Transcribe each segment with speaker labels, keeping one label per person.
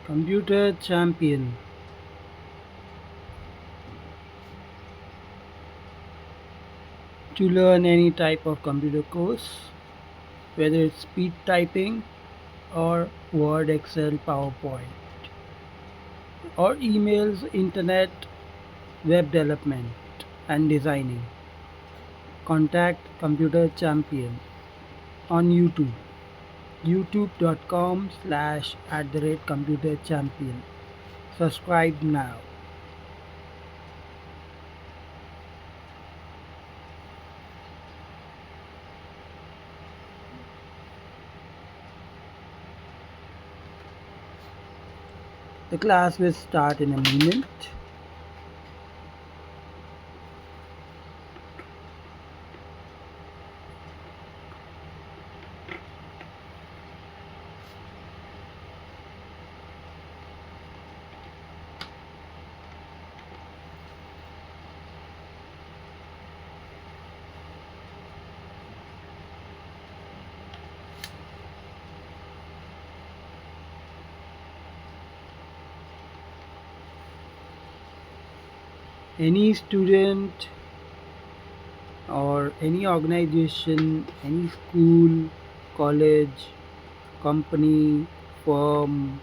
Speaker 1: Computer champion. To learn any type of computer course, whether it's speed typing or Word, Excel, PowerPoint, or emails, internet, web development, and designing. Contact Computer Champion on YouTube. youtube.com/@computerchampion. Subscribe now. The class will start in a moment. Any student or any organization, any school, college, company, firm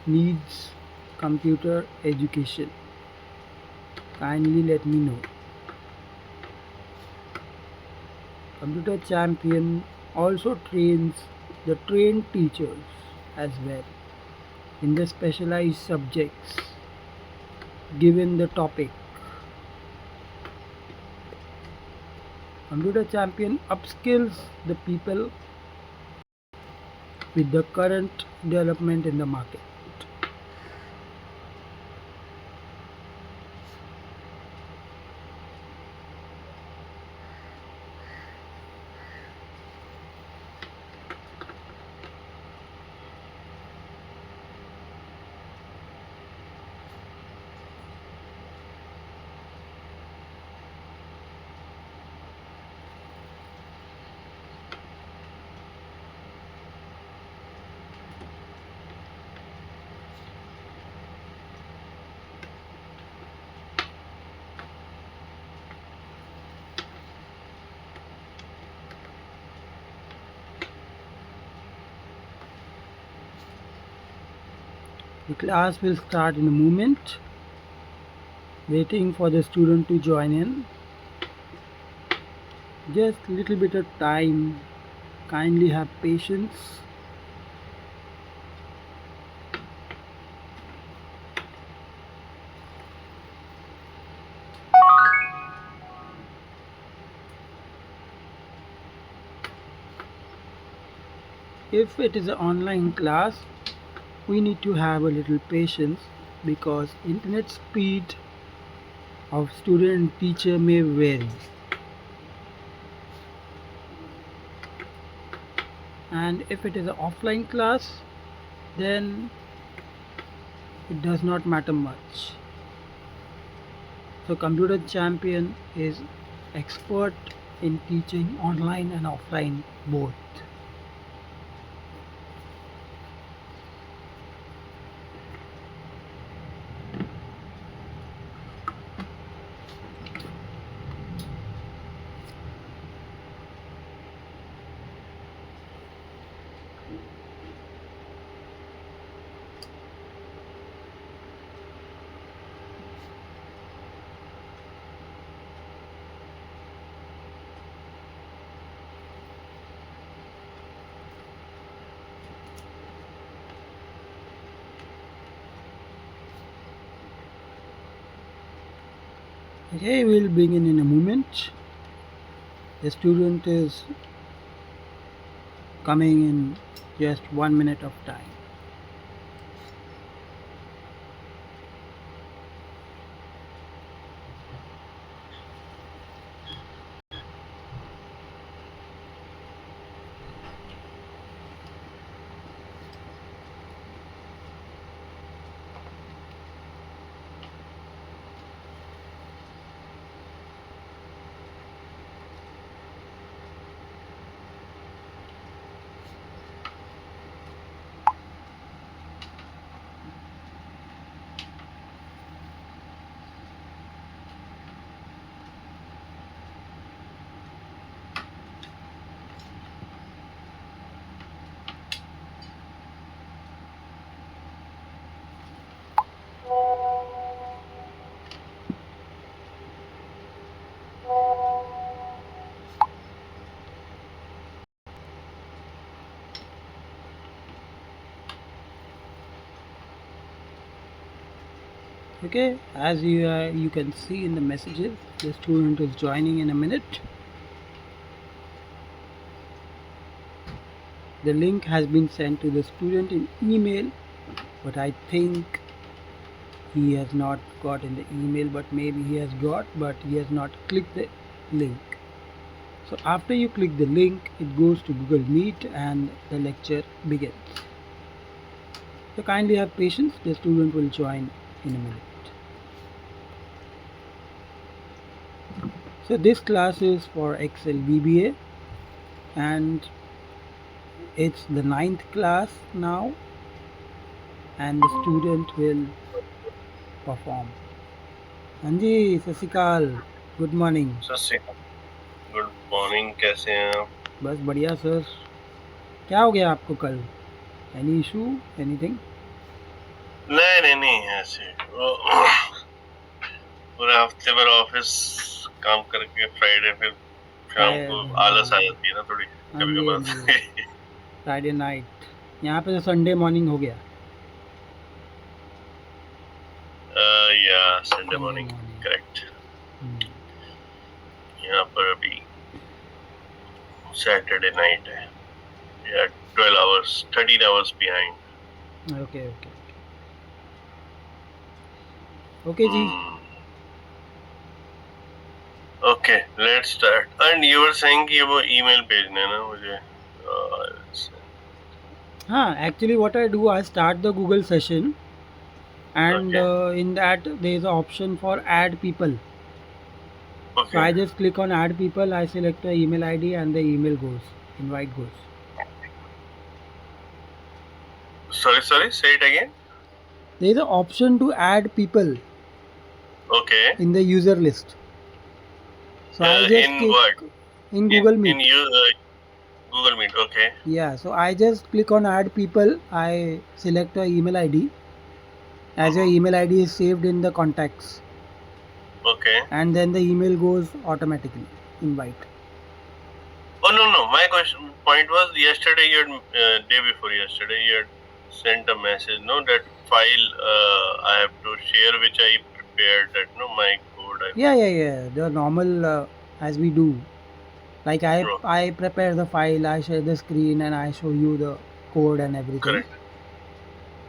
Speaker 1: needs computer education, kindly let me know. Computer Champion also trains the trained teachers as well in the specialized subjects given the topic. Computer Champion upskills the people with the current development in the market. The class will start in a moment. Waiting for the student to join in. Just little bit of time. Kindly have patience. If it is an online class, we need to have a little patience because internet speed of student and teacher may vary. And if it is an offline class, then it does not matter much. So Computer Champion is expert in teaching online and offline both. Okay, we'll begin in a moment. The student is coming in just 1 minute of time. Okay, as you can see in the messages, the student is joining in a minute. The link has been sent to the student in email, but I think he has not got in the email, but maybe he has got, but he has not clicked the link. So after you click the link, it goes to Google Meet and the lecture begins. So kindly have patience, the student will join in a minute. So this class is for Excel BBA and it's the 9th class now and the student will perform. Anji, Sasikal, good morning.
Speaker 2: Good morning, कैसे हैं आप?
Speaker 1: बस बढ़िया sir. क्या हो गया आपको कल? Any issue, anything?
Speaker 2: नहीं ऐसे पूरा हफ्ते भर ऑफिस काम करके फ्राइडे फिर शाम को आलस आ जाती है ना थोड़ी कभी कभार.
Speaker 1: फ्राइडे नाइट यहाँ पे तो संडे मॉर्निंग हो गया.
Speaker 2: या संडे मॉर्निंग करेक्ट. यहाँ पर अभी सैटरडे नाइट है. या 12 hours 13 hours behind.
Speaker 1: Okay ji.
Speaker 2: Okay, let's start. And you were saying कि वो email भेजने ना मुझे.
Speaker 1: हाँ, actually what I do, I start the Google session and in that there is an option for add people.
Speaker 2: Okay.
Speaker 1: So I just click on add people, I select the email ID and the email goes, invite goes.
Speaker 2: Sorry, say it again.
Speaker 1: There is an option to add people.
Speaker 2: Okay.
Speaker 1: In the user list. So I just
Speaker 2: in what?
Speaker 1: In Google Meet.
Speaker 2: Google Meet, okay.
Speaker 1: Yeah, so I just click on add people. I select a email ID. As your email ID is saved in the contacts.
Speaker 2: Okay.
Speaker 1: And then the email goes automatically. Invite.
Speaker 2: Oh no. My point was yesterday, day before yesterday, you had sent a message. No, that file I have to share, which I prepared. That my code.
Speaker 1: Yeah. The normal as we do. Like I prepare the file, I share the screen, and I show you the code and everything.
Speaker 2: Correct.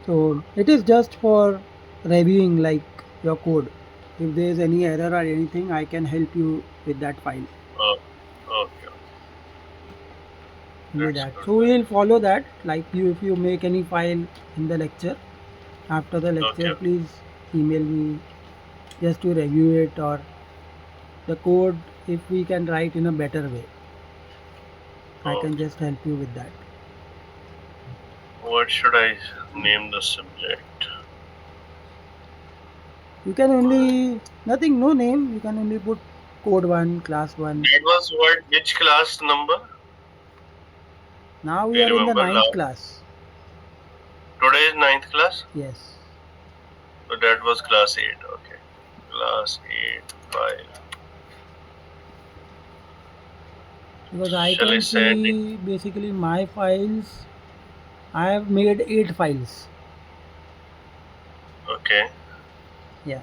Speaker 1: So it is just for reviewing like your code. If there is any error or anything, I can help you with that file.
Speaker 2: Okay.
Speaker 1: With that. So we will follow that. Like if you make any file in the lecture, after the lecture, please email me just to review it or the code if we can write in a better way. I can just help you with that.
Speaker 2: What should I name the subject?
Speaker 1: You can only nothing, no name. You can only put code 1, class 1.
Speaker 2: That was what? Which class number?
Speaker 1: Now we are in the 9th class.
Speaker 2: Today is 9th class?
Speaker 1: Yes.
Speaker 2: So that was class 8. Okay. Class 8 file.
Speaker 1: Because I can see basically my files. I have made 8 files.
Speaker 2: Okay.
Speaker 1: Yeah.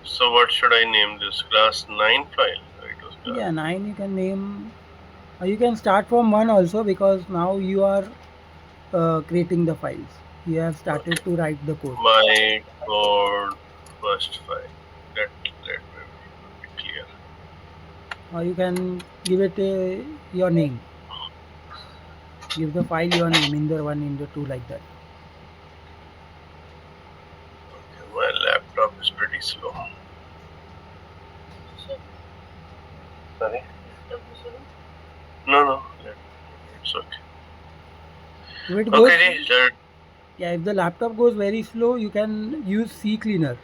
Speaker 2: So what should I name this? Class 9 file?
Speaker 1: Yeah, 9 you can name. You can start from 1 also because now you are creating the files. You have started to write the code.
Speaker 2: My code first file. Let me be clear.
Speaker 1: Or you can give it your name. Give the file your name in the 1, in the 2, like that.
Speaker 2: Okay, my laptop is pretty slow. Sorry? No. It's okay.
Speaker 1: If it goes, yeah, if the laptop goes very slow, you can use C cleaner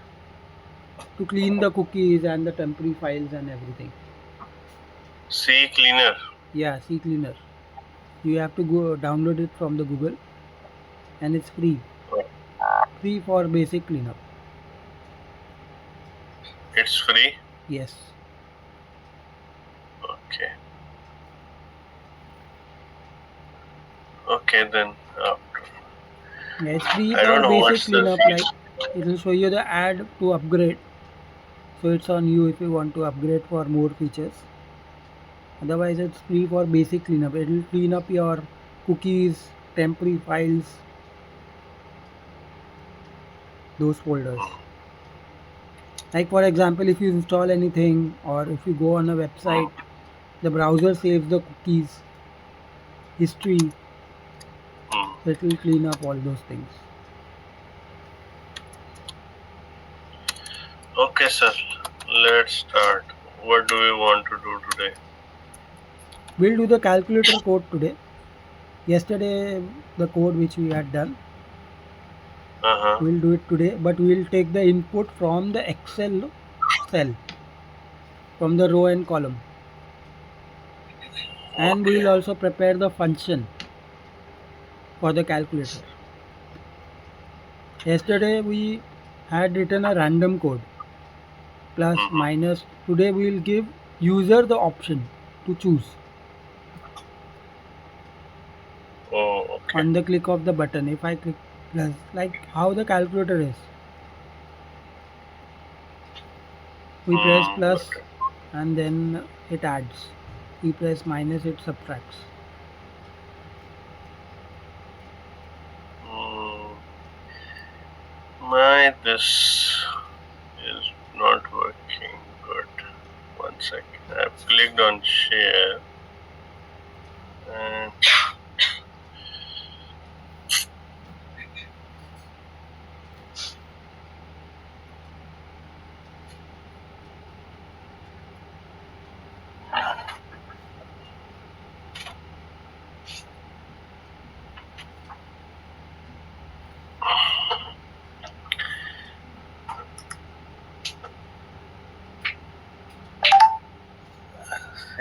Speaker 1: to clean the cookies and the temporary files and everything.
Speaker 2: C cleaner?
Speaker 1: Yeah, C cleaner. You have to go download it from the Google and it's free. Free for basic cleanup.
Speaker 2: It's free?
Speaker 1: Yes.
Speaker 2: Okay then.
Speaker 1: Yeah, it's free for basic cleanup like It will show you the ad to upgrade. So it's on you if you want to upgrade for more features. Otherwise, it's free for basic cleanup. It will clean up your cookies, temporary files, those folders. Like for example, if you install anything or if you go on a website, the browser saves the cookies, history,
Speaker 2: Hmm.
Speaker 1: so it will clean up all those things.
Speaker 2: Okay, sir. Let's start. What do we want to do today?
Speaker 1: We'll do the calculator code today. Yesterday, the code which we had done,
Speaker 2: Uh huh.
Speaker 1: we'll do it today, but we'll take the input from the Excel cell, from the row and column. And we
Speaker 2: Okay.
Speaker 1: will also prepare the function for the calculator. Yesterday, we had written a random code plus
Speaker 2: Mm-hmm.
Speaker 1: minus. Today, we will give user the option to choose
Speaker 2: Oh, okay.
Speaker 1: on the click of the button. If I click plus, like how the calculator is, we press plus
Speaker 2: Okay.
Speaker 1: and then it adds. We press minus, it subtracts.
Speaker 2: Mm, my this is not working good. One second. I've clicked on share and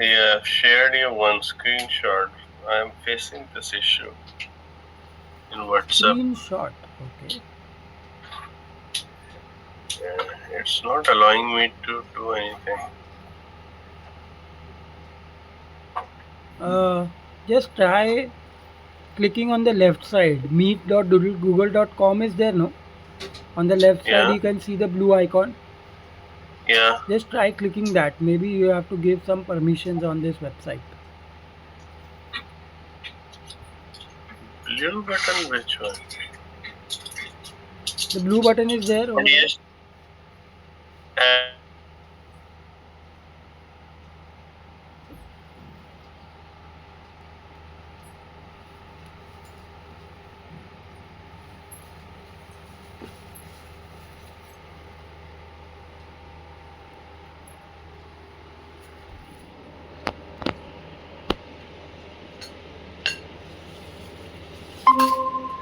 Speaker 2: yeah, I've shared you one screenshot. I'm facing this issue in WhatsApp.
Speaker 1: Screenshot. Okay.
Speaker 2: Yeah, it's not allowing me to do anything.
Speaker 1: Uh, just try clicking on the left side. Meet.google.com is there, no? On the left side,
Speaker 2: Yeah,
Speaker 1: you can see the blue icon.
Speaker 2: yeah.
Speaker 1: Just try clicking that. Maybe you have to give some permissions on this website.
Speaker 2: Blue button, which one?
Speaker 1: The blue button is there over there.
Speaker 2: Yes. Uh,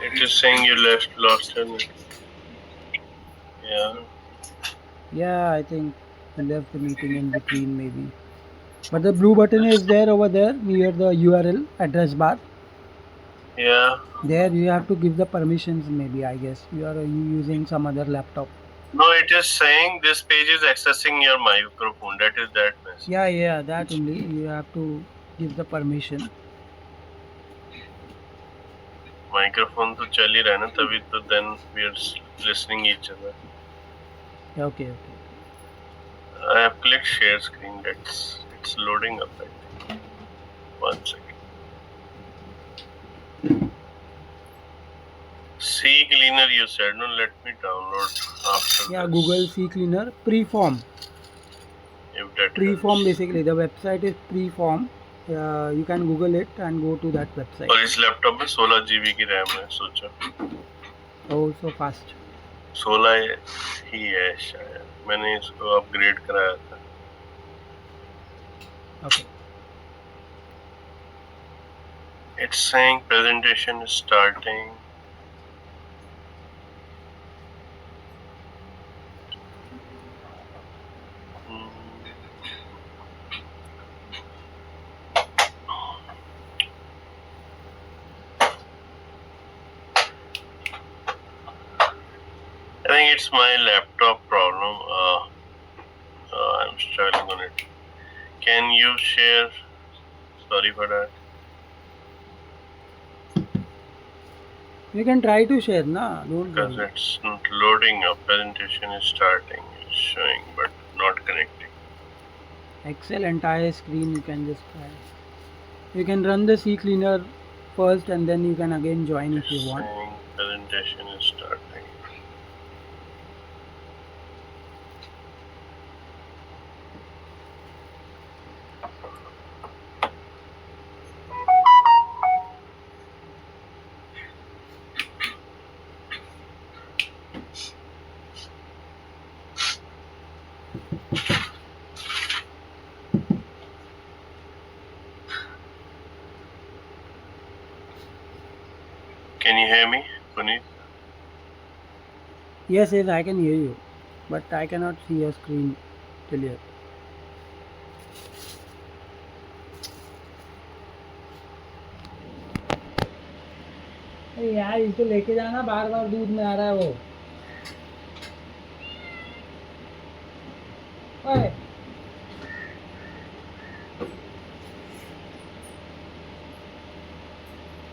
Speaker 2: it is saying you lost it. Yeah,
Speaker 1: Yeah, I think you left the meeting in between, maybe. But the blue button is there over there near the URL address bar.
Speaker 2: yeah.
Speaker 1: There you have to give the permissions, maybe, I guess. You are using some other laptop.
Speaker 2: No, it is saying this page is accessing your microphone. That is that message.
Speaker 1: Yeah, yeah, that only. You have to give the permission.
Speaker 2: Microphone तो चल ही रहा है ना तभी तो then we are listening each other.
Speaker 1: Yeah, okay, okay.
Speaker 2: I have clicked share screen. It's loading up. I think. One second. C cleaner you said no. Let me download after
Speaker 1: Yeah,
Speaker 2: this.
Speaker 1: Google C Cleaner Preform.
Speaker 2: If that
Speaker 1: Preform
Speaker 2: helps.
Speaker 1: basically. The website is Preform. You can Google it and go to that website.
Speaker 2: और इस laptop में 16 GB की RAM है सोचा.
Speaker 1: Oh, so fast.
Speaker 2: 16 ही है शायद. मैंने इसको अपग्रेड कराया था.
Speaker 1: Okay.
Speaker 2: It's saying presentation is starting. Hmm. I think it's my laptop problem. I'm struggling on it. Can you share? Sorry for that.
Speaker 1: You can try to share, na? Don't
Speaker 2: because
Speaker 1: worry.
Speaker 2: it's not loading up. Presentation is starting. It's showing, but not connecting.
Speaker 1: Excel entire screen you can just try. You can run the C cleaner first and then you can again join if you
Speaker 2: It's
Speaker 1: want.
Speaker 2: saying presentation is starting. Can you hear me, Puneet?
Speaker 1: Yes, yes, I can hear you, but I cannot see your screen till yet. अरे यार इसको लेके जाना, बार बार दूध में आ रहा है वो. ओए,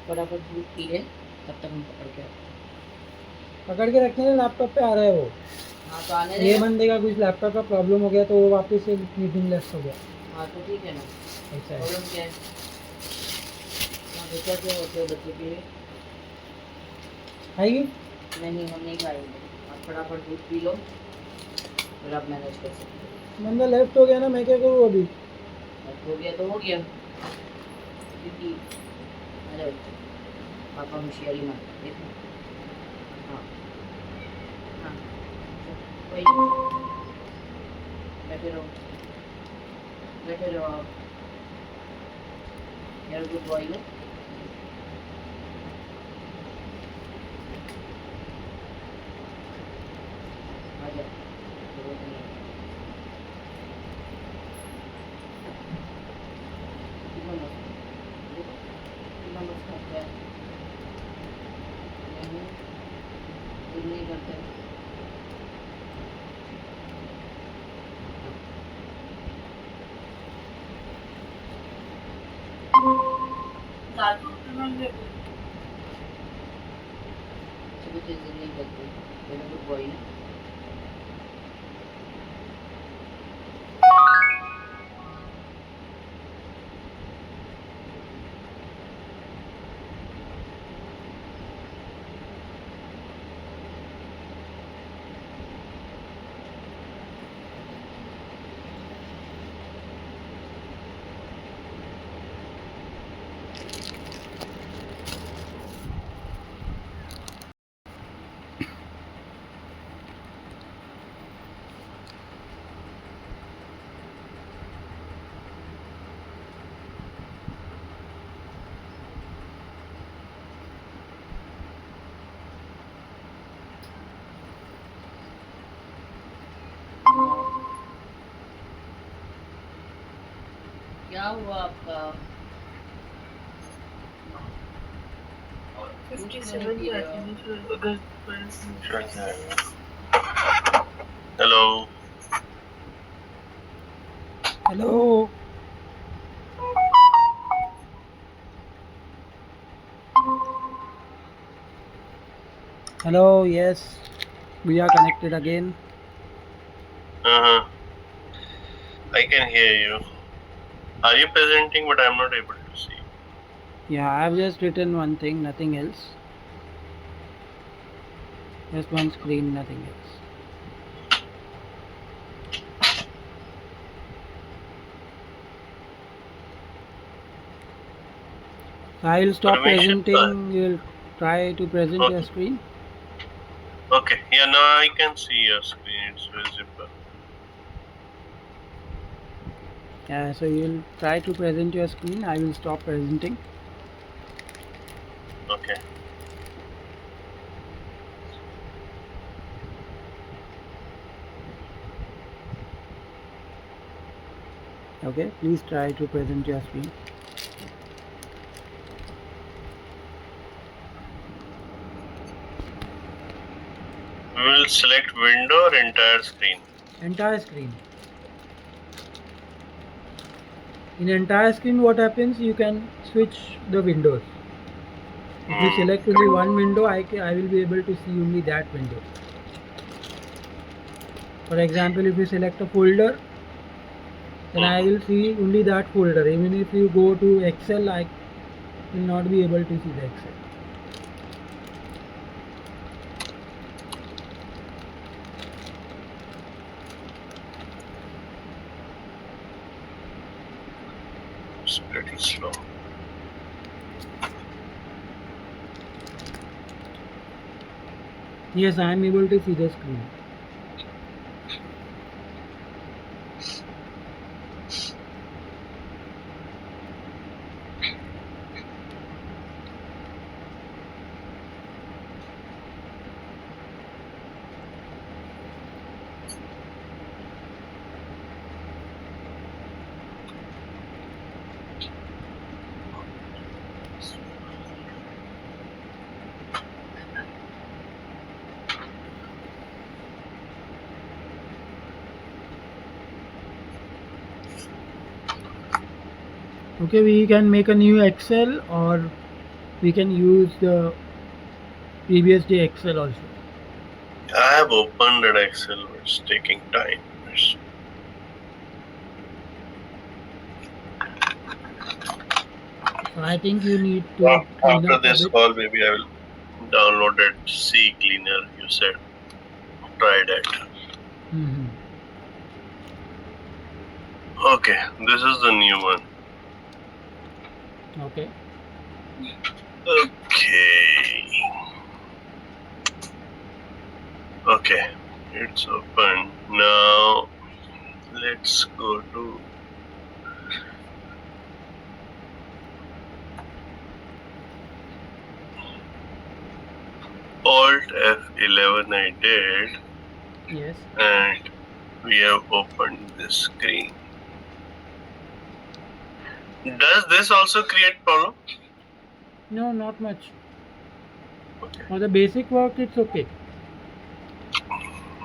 Speaker 3: फटाफट दूध पी ले, तब तक हम
Speaker 1: पकड़ के रखने में लैपटॉप पे आ रहा है वो.
Speaker 3: हाँ तो आने
Speaker 1: ये
Speaker 3: देगा।
Speaker 1: बंदे का कुछ लैपटॉप का प्रॉब्लम हो गया तो वो वापस से मीटिंग लेफ्ट हो गया.
Speaker 3: हाँ तो ठीक है ना,
Speaker 1: ऐसा है.
Speaker 3: प्रॉब्लम क्या है? हाँ बच्चा क्या होते हो बच्चे के लिए?
Speaker 1: खाएगी?
Speaker 3: नहीं हम नहीं खाएंगे, आप फटाफट दूध पी लो, फिर आप मैनेज कर सकते हो।
Speaker 1: बंदा लेफ्ट हो गया ना, मैं क्या करूँ अभी?
Speaker 3: अब हो गया तो हो गया, क्योंकि अरे पापा होशियारी मार देखो। हाँ हाँ कोई नहीं, बैठे रहो बैठे रहो आप, यार गुड बॉय हो। आ जाओ, जरूरत नहीं है। कितना मस्त देखो, कितना मस्त आता है। नहीं दिल नहीं करता है। सभी चीज़ दिल नहीं करती, मेरा गुड बॉय है। क्या हुआ आपका?
Speaker 2: 57 Hello.
Speaker 1: Hello. Hello, yes, we are connected again.
Speaker 2: Uh-huh. I can hear you. Are you presenting? But I'm not able to see.
Speaker 1: Yeah, I've just written one thing, nothing else. Just one screen, nothing else. So I'll stop
Speaker 2: Permission,
Speaker 1: presenting. You'll try to present your
Speaker 2: Okay.
Speaker 1: screen.
Speaker 2: Okay. Yeah, now I can see your screen. It's visible.
Speaker 1: Yeah, so you'll try to present your screen. I will stop presenting.
Speaker 2: Okay.
Speaker 1: Okay, please try to present your screen.
Speaker 2: We will select window or entire screen.
Speaker 1: Entire screen. In entire screen, what happens? You can switch the windows. If you select only one window, I will be able to see only that window. For example, if you select a folder, then I will see only that folder. Even if you go to Excel, I will not be able to see the Excel.
Speaker 2: It's pretty slow.
Speaker 1: Yes, I am able to see the screen. Okay, we can make a new Excel, or we can use the previous day Excel also.
Speaker 2: I have opened an Excel. It's taking time.
Speaker 1: So I think you need to clean
Speaker 2: After
Speaker 1: up a
Speaker 2: this
Speaker 1: bit.
Speaker 2: call, maybe I will download that C cleaner you said. Try that.
Speaker 1: Mhm.
Speaker 2: Okay, this is the new one.
Speaker 1: Okay.
Speaker 2: Okay, it's open. Now, let's go to Alt F11 I did,
Speaker 1: Yes.
Speaker 2: and we have opened this screen. Does this also create problem?
Speaker 1: No, not much.
Speaker 2: Okay.
Speaker 1: For the basic work, it's okay.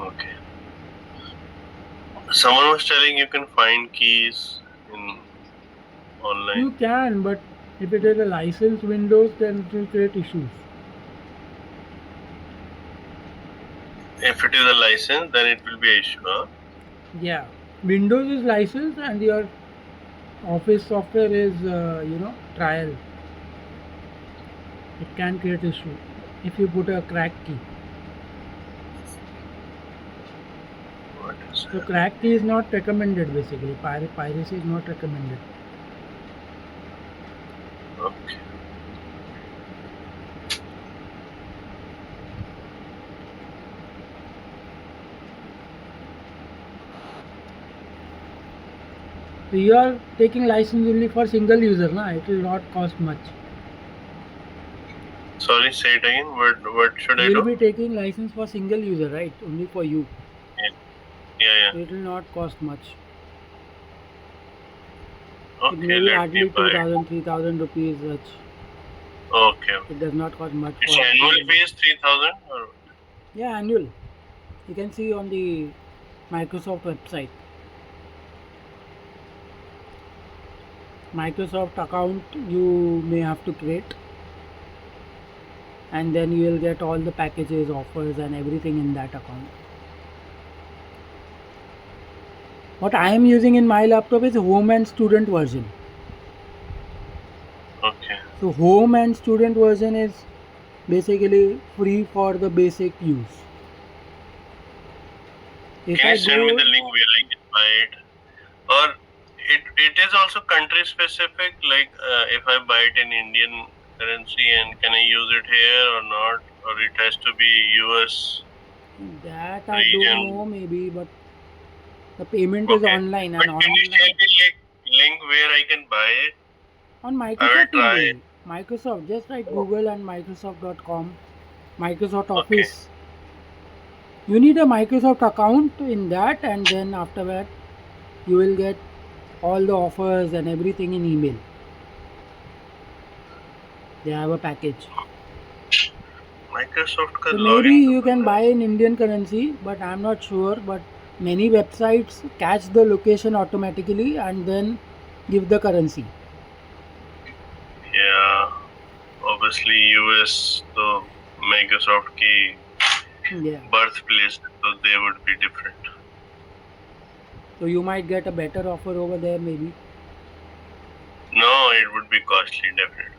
Speaker 2: Okay. Someone was telling you can find keys in online.
Speaker 1: You can, but if it is a license Windows, then it will create issues.
Speaker 2: If it is a license, then it will be an issue, huh?
Speaker 1: Yeah. Windows is licensed and your Office software is, trial. It can create issue if you put a crack key.
Speaker 2: What is
Speaker 1: So
Speaker 2: that?
Speaker 1: crack key is not recommended basically. Piracy is not recommended.
Speaker 2: Okay.
Speaker 1: So you are taking license only for single user, na? It will not cost much.
Speaker 2: Sorry, say it again. What should I
Speaker 1: You will
Speaker 2: do?
Speaker 1: be taking license for single user, right? Only for you.
Speaker 2: Yeah.
Speaker 1: It will not cost much. It
Speaker 2: Okay,
Speaker 1: may be
Speaker 2: let me
Speaker 1: hardly
Speaker 2: buy it.
Speaker 1: 2,000, 3,000 rupees. Such.
Speaker 2: Okay.
Speaker 1: It does not cost much
Speaker 2: Its
Speaker 1: for
Speaker 2: annual
Speaker 1: single
Speaker 2: fee
Speaker 1: user.
Speaker 2: is 3,000 or
Speaker 1: Yeah, annual. You can see on the Microsoft website. Microsoft account you may have to create, and then you will get all the packages, offers and everything in that account. What I am using in my laptop is home and student version.
Speaker 2: okay.
Speaker 1: So home and student version is basically free for the basic use. If
Speaker 2: Can
Speaker 1: I
Speaker 2: you send me
Speaker 1: go,
Speaker 2: the link where I can buy it? Or it is also country specific, like if I buy it in Indian currency, and can I use it here or not? Or it has to be US
Speaker 1: that I don't
Speaker 2: region?
Speaker 1: know maybe, but the payment is
Speaker 2: Okay.
Speaker 1: online,
Speaker 2: But
Speaker 1: and
Speaker 2: can you share
Speaker 1: online
Speaker 2: me link where I can buy it?
Speaker 1: on
Speaker 2: I will
Speaker 1: Microsoft
Speaker 2: try it.
Speaker 1: only. Microsoft, just like
Speaker 2: Oh,
Speaker 1: Google and Microsoft.com, Microsoft
Speaker 2: okay.
Speaker 1: Office. You need a Microsoft account in that, and then after that you will get all the offers and everything in email. They have a package.
Speaker 2: Microsoft का
Speaker 1: So maybe
Speaker 2: login तो
Speaker 1: you can
Speaker 2: करना
Speaker 1: buy
Speaker 2: है.
Speaker 1: in Indian currency, but I'm not sure. But many websites catch the location automatically and then give the currency.
Speaker 2: Yeah. obviously US, so Microsoft की
Speaker 1: Yeah.
Speaker 2: birthplace, so they would be different.
Speaker 1: So you might get a better offer over there, maybe.
Speaker 2: No, it would be costly, definitely.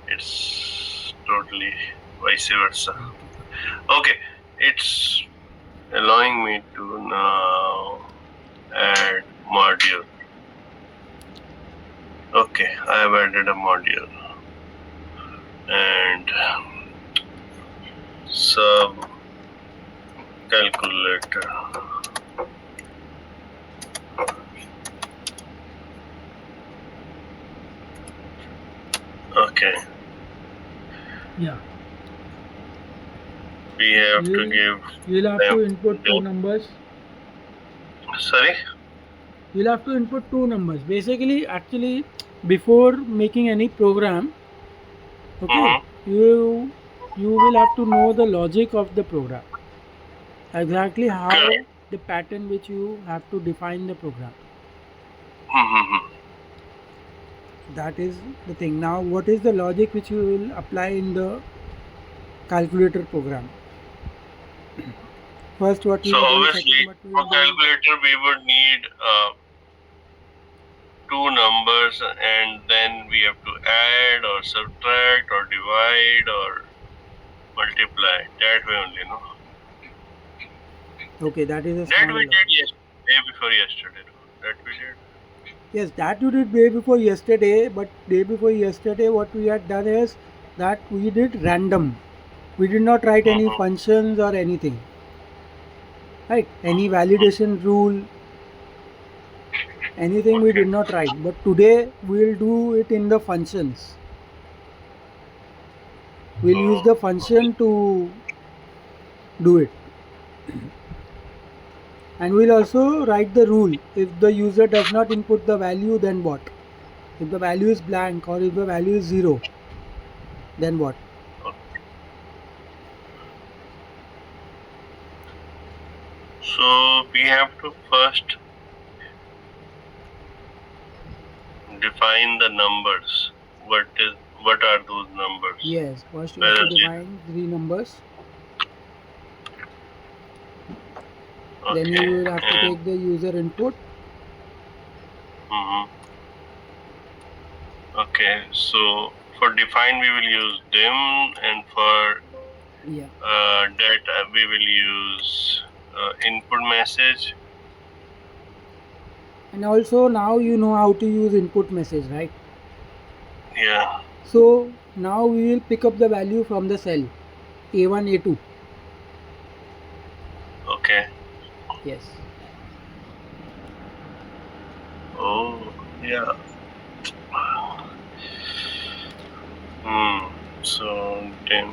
Speaker 2: It's totally vice versa. Okay, it's allowing me to now add module. Okay, I have added a module and sub calculator. Okay,
Speaker 1: Yeah.
Speaker 2: we have to give
Speaker 1: You'll have to
Speaker 2: them
Speaker 1: input two
Speaker 2: the-
Speaker 1: numbers.
Speaker 2: Sorry?
Speaker 1: You'll have to input two numbers. Basically, actually, before making any program, okay,
Speaker 2: Mm-hmm.
Speaker 1: you will have to know the logic of the program. Exactly how
Speaker 2: Correct.
Speaker 1: the pattern which you have to define the program.
Speaker 2: Mm-hmm.
Speaker 1: That is the thing. Now, what is the logic which you will apply in the calculator program? First, what we
Speaker 2: So
Speaker 1: will do,
Speaker 2: obviously,
Speaker 1: second, what we
Speaker 2: for
Speaker 1: will do.
Speaker 2: calculator, we would need two numbers, and then we have to add or subtract or divide or multiply. That way only, no?
Speaker 1: Okay, that is a
Speaker 2: That
Speaker 1: small
Speaker 2: we
Speaker 1: logic.
Speaker 2: did day before yesterday. No? That we did.
Speaker 1: Yes, that you did day before yesterday, but day before yesterday, what we had done is that we did random. We did not write any
Speaker 2: Mm-hmm.
Speaker 1: functions or anything, right? Any validation rule, anything we
Speaker 2: Okay.
Speaker 1: did not write. But today we'll do it in the functions. We'll use the
Speaker 2: Okay.
Speaker 1: function to do it. And we'll also write the rule. If the user does not input the value, then what? If the value is blank or if the value is 0, then what?
Speaker 2: So we have to first define the numbers. What are those numbers?
Speaker 1: Yes, first you have to define three numbers. Then you
Speaker 2: Okay.
Speaker 1: will have to
Speaker 2: And
Speaker 1: take the user input.
Speaker 2: mhm. Okay. So for define we will use dim, and for
Speaker 1: Yeah.
Speaker 2: data we will use input message.
Speaker 1: And also now you know how to use input message, right?
Speaker 2: Yeah.
Speaker 1: So now we will pick up the value from the cell A1, A2.
Speaker 2: Okay.
Speaker 1: Yes.
Speaker 2: Oh, yeah. So dim.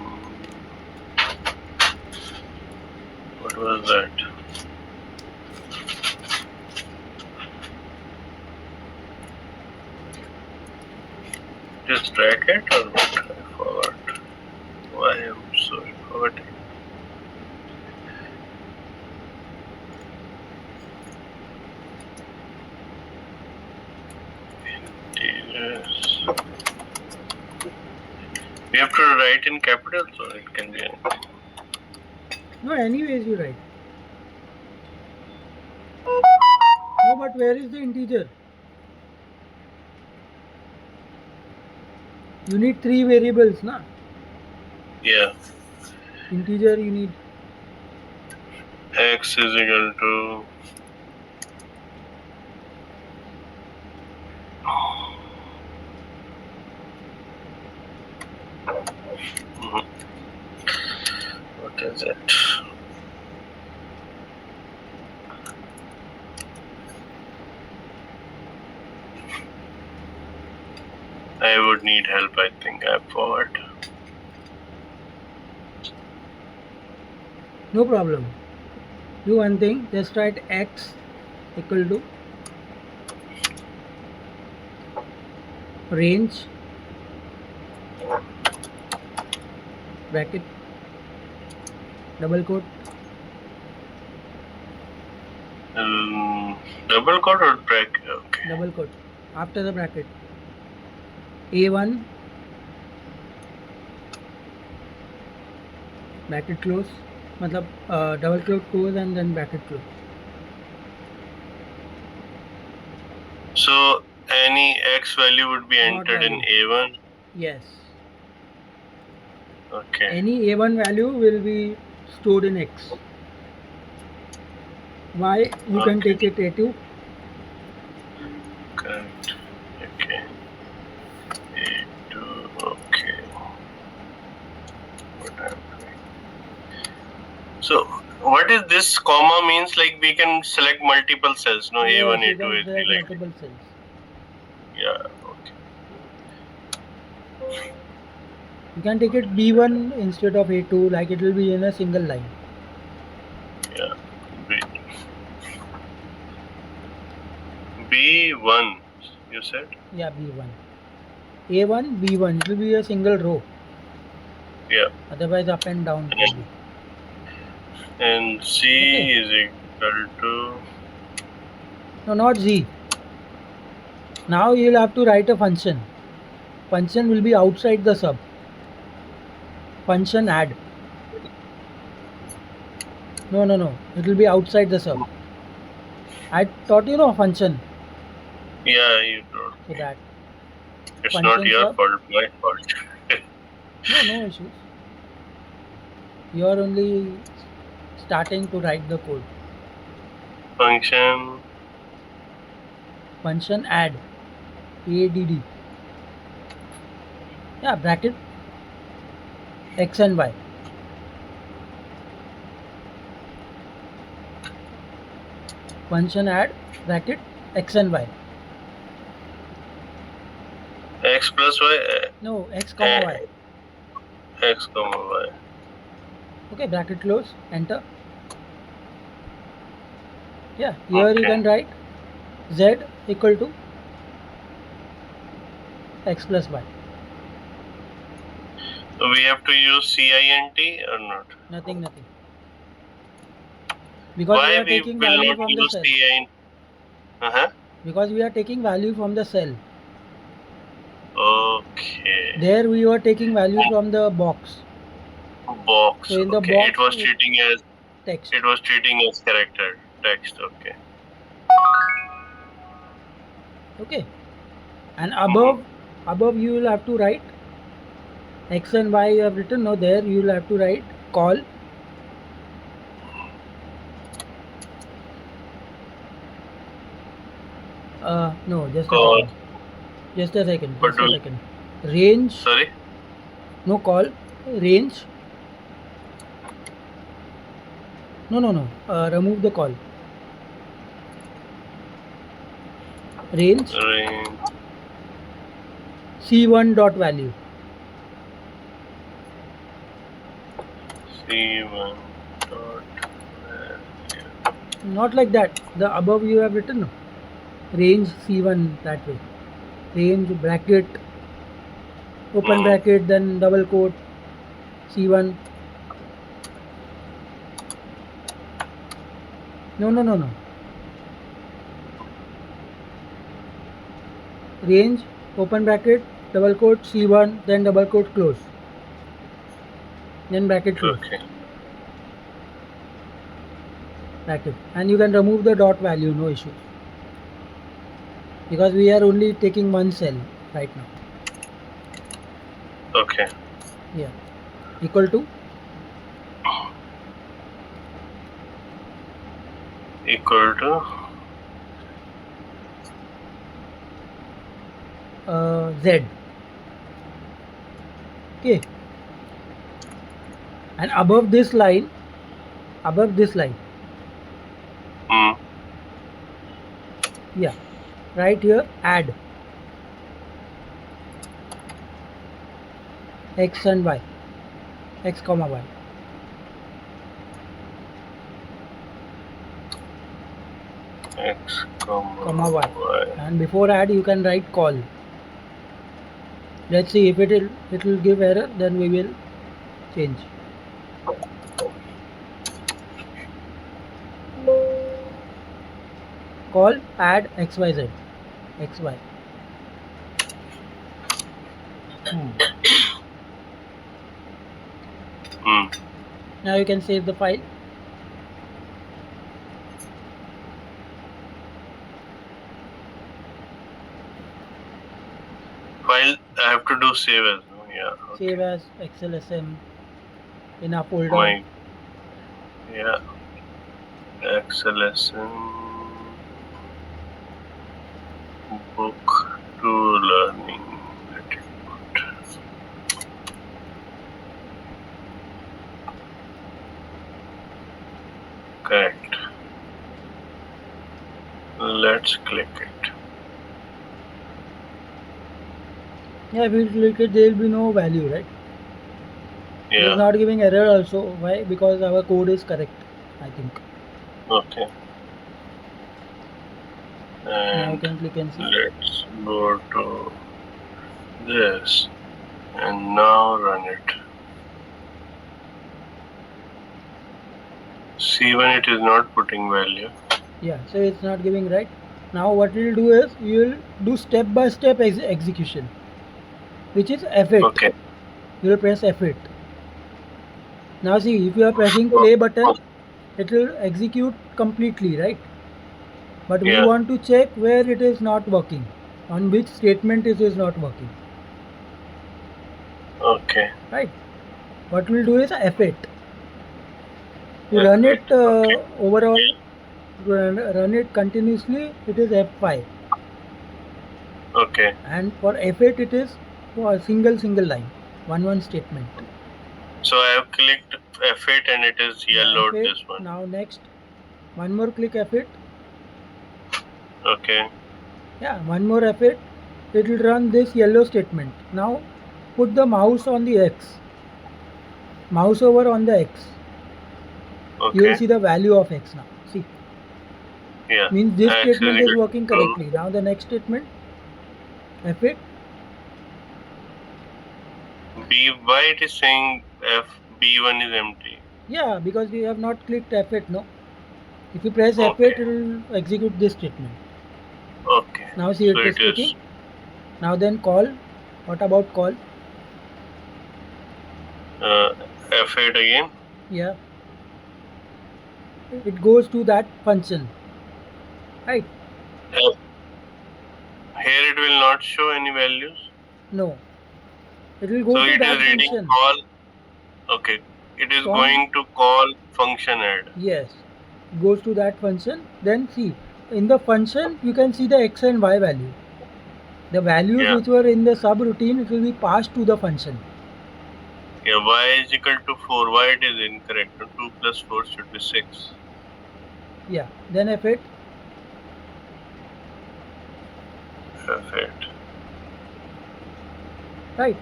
Speaker 2: What was that? Just bracket or what? I forgot. Why am so forgetting? Integers. We have to write in capital, so it can be anything.
Speaker 1: No, anyways you write. No, but where is the integer? You need three variables, na?
Speaker 2: Yeah.
Speaker 1: Integer you need.
Speaker 2: X is equal to what is it? I would need help, I think. I forgot.
Speaker 1: No problem. Do one thing, just write x equal to range bracket double quote
Speaker 2: Double quote or bracket? Okay.
Speaker 1: double quote after the bracket a1 bracket close, मतलब double quote close and then bracket close.
Speaker 2: So any x value would be
Speaker 1: Dot
Speaker 2: entered in
Speaker 1: value.
Speaker 2: A1.
Speaker 1: Yes,
Speaker 2: Okay.
Speaker 1: any a1 value will be stored in x. Y you can
Speaker 2: Okay.
Speaker 1: take it a2.
Speaker 2: Correct. Okay. A2. Okay. What I'm doing. So what is this comma means? Like we can select multiple cells. No,
Speaker 1: Yes,
Speaker 2: A1,
Speaker 1: you
Speaker 2: A2,
Speaker 1: can
Speaker 2: A3.
Speaker 1: select
Speaker 2: Like
Speaker 1: multiple cells.
Speaker 2: yeah. Okay.
Speaker 1: You can take it b1 instead of a2, like it will be in a single line.
Speaker 2: Yeah. B. B1. You said.
Speaker 1: Yeah, b1. a1 b1, it will be a single row,
Speaker 2: Yeah.
Speaker 1: otherwise up and down it will be.
Speaker 2: And C
Speaker 1: Okay.
Speaker 2: is equal to.
Speaker 1: No, not z. Now you will have to write a function. Function will be outside the sub. Function add. No, it will be outside the sub. I taught you function.
Speaker 2: Yeah, you told
Speaker 1: So
Speaker 2: me.
Speaker 1: that
Speaker 2: It's not
Speaker 1: function
Speaker 2: your
Speaker 1: sub.
Speaker 2: fault, my fault.
Speaker 1: No issues. You are only starting to write the code.
Speaker 2: Function.
Speaker 1: Function add. ADD. Yeah, bracket x and y. Function add bracket x and y.
Speaker 2: X plus Y.
Speaker 1: No, x comma y.
Speaker 2: X comma Y.
Speaker 1: Okay, bracket close, enter. Yeah, here you
Speaker 2: Okay.
Speaker 1: can write z equal to x plus y.
Speaker 2: So we have to use CINT or not?
Speaker 1: Nothing. Because we
Speaker 2: Why
Speaker 1: are
Speaker 2: we
Speaker 1: taking
Speaker 2: will
Speaker 1: value
Speaker 2: not
Speaker 1: from the
Speaker 2: use
Speaker 1: cell.
Speaker 2: CINT? Uh-huh.
Speaker 1: Because we are taking value from the cell.
Speaker 2: Okay.
Speaker 1: There we were taking value from the box.
Speaker 2: Box.
Speaker 1: So in the
Speaker 2: Okay.
Speaker 1: box,
Speaker 2: It was treating
Speaker 1: text.
Speaker 2: character text. Okay.
Speaker 1: Okay. And
Speaker 2: Mhm.
Speaker 1: above you will have to write x and y you have written. No, there you will have to write call. No, just a
Speaker 2: Call.
Speaker 1: second. Just a second.
Speaker 2: What do we,
Speaker 1: Range.
Speaker 2: sorry?
Speaker 1: No, call. Range. No. Remove the call. Range
Speaker 2: Range.
Speaker 1: c1 dot value.
Speaker 2: C1 dot value.
Speaker 1: Not like that. The above you have written. No. Range c1 that way. Range bracket open bracket then double quote c1. No. Range open bracket double quote c1 then double quote close, then bracket close.
Speaker 2: Okay.
Speaker 1: Bracket, and you can remove the dot value, no issue, because we are only taking one cell right now.
Speaker 2: Okay.
Speaker 1: Yeah, equal to z. Okay, and above this line yeah, right here add x and y, x comma y.
Speaker 2: X
Speaker 1: comma y. And before add you can write call. Let's see if it will give error, then we will change. Call add xyz xy.
Speaker 2: Hmm.
Speaker 1: Now you can save the file.
Speaker 2: File I have to do save as. No? Yeah. Okay.
Speaker 1: Save as XLSM in a folder.
Speaker 2: My yeah. XLSM book to learning. Let it put. Correct. Let's click it.
Speaker 1: Yeah, if you click it, there will be no value, right? It is
Speaker 2: Yeah.
Speaker 1: not giving error also. Why? Because our code is correct, I think.
Speaker 2: Okay.
Speaker 1: Now you
Speaker 2: And
Speaker 1: can click and see.
Speaker 2: let's go to this and now run it. See when it is not putting value.
Speaker 1: Yeah, so it's not giving right. Now what we'll do is you will do step-by-step execution, which is F8.
Speaker 2: Okay.
Speaker 1: You will press F8. Now see, if you are pressing play button, it will execute completely, right? But we
Speaker 2: Yeah.
Speaker 1: want to check where it is not working, on which statement it is not working,
Speaker 2: Okay.
Speaker 1: right? What we'll do is F8. To
Speaker 2: F8.
Speaker 1: run it
Speaker 2: Okay.
Speaker 1: overall, run it continuously, it is F5.
Speaker 2: Okay.
Speaker 1: And for F8 it is for a single line, one statement.
Speaker 2: So I have clicked F8 and it is yellowed
Speaker 1: F8.
Speaker 2: this one.
Speaker 1: Now next, one more click F8.
Speaker 2: Okay.
Speaker 1: Yeah, one more F8. It will run this yellow statement. Now put the mouse on the X. Mouse over on the X.
Speaker 2: Okay.
Speaker 1: You will see the value of X now. See.
Speaker 2: Yeah.
Speaker 1: Means this
Speaker 2: X
Speaker 1: statement is
Speaker 2: equal
Speaker 1: working
Speaker 2: to-
Speaker 1: correctly. Now the next statement, F8.
Speaker 2: B. Why it is saying F B1 is empty?
Speaker 1: Yeah, because we have not clicked F8, no. If you press F8,
Speaker 2: Okay.
Speaker 1: it will execute this statement.
Speaker 2: Okay.
Speaker 1: Now see,
Speaker 2: So
Speaker 1: it is
Speaker 2: it is
Speaker 1: clicking. Now then call. What about call?
Speaker 2: F8 again.
Speaker 1: Yeah. It goes to that function. Right?
Speaker 2: F- Here it will not show any values.
Speaker 1: No. It will go
Speaker 2: So
Speaker 1: to
Speaker 2: it
Speaker 1: that
Speaker 2: is reading
Speaker 1: function.
Speaker 2: call. Okay. It is
Speaker 1: From-
Speaker 2: going to call function add.
Speaker 1: Yes. It goes to that function. Then see, in the function, you can see the X and Y value. The values
Speaker 2: Yeah.
Speaker 1: which were in the subroutine, it will be passed to the function.
Speaker 2: Yeah. Y is equal to 4. Why it is incorrect? 2 plus 4 should be 6.
Speaker 1: Yeah. Then F8.
Speaker 2: F8.
Speaker 1: Right.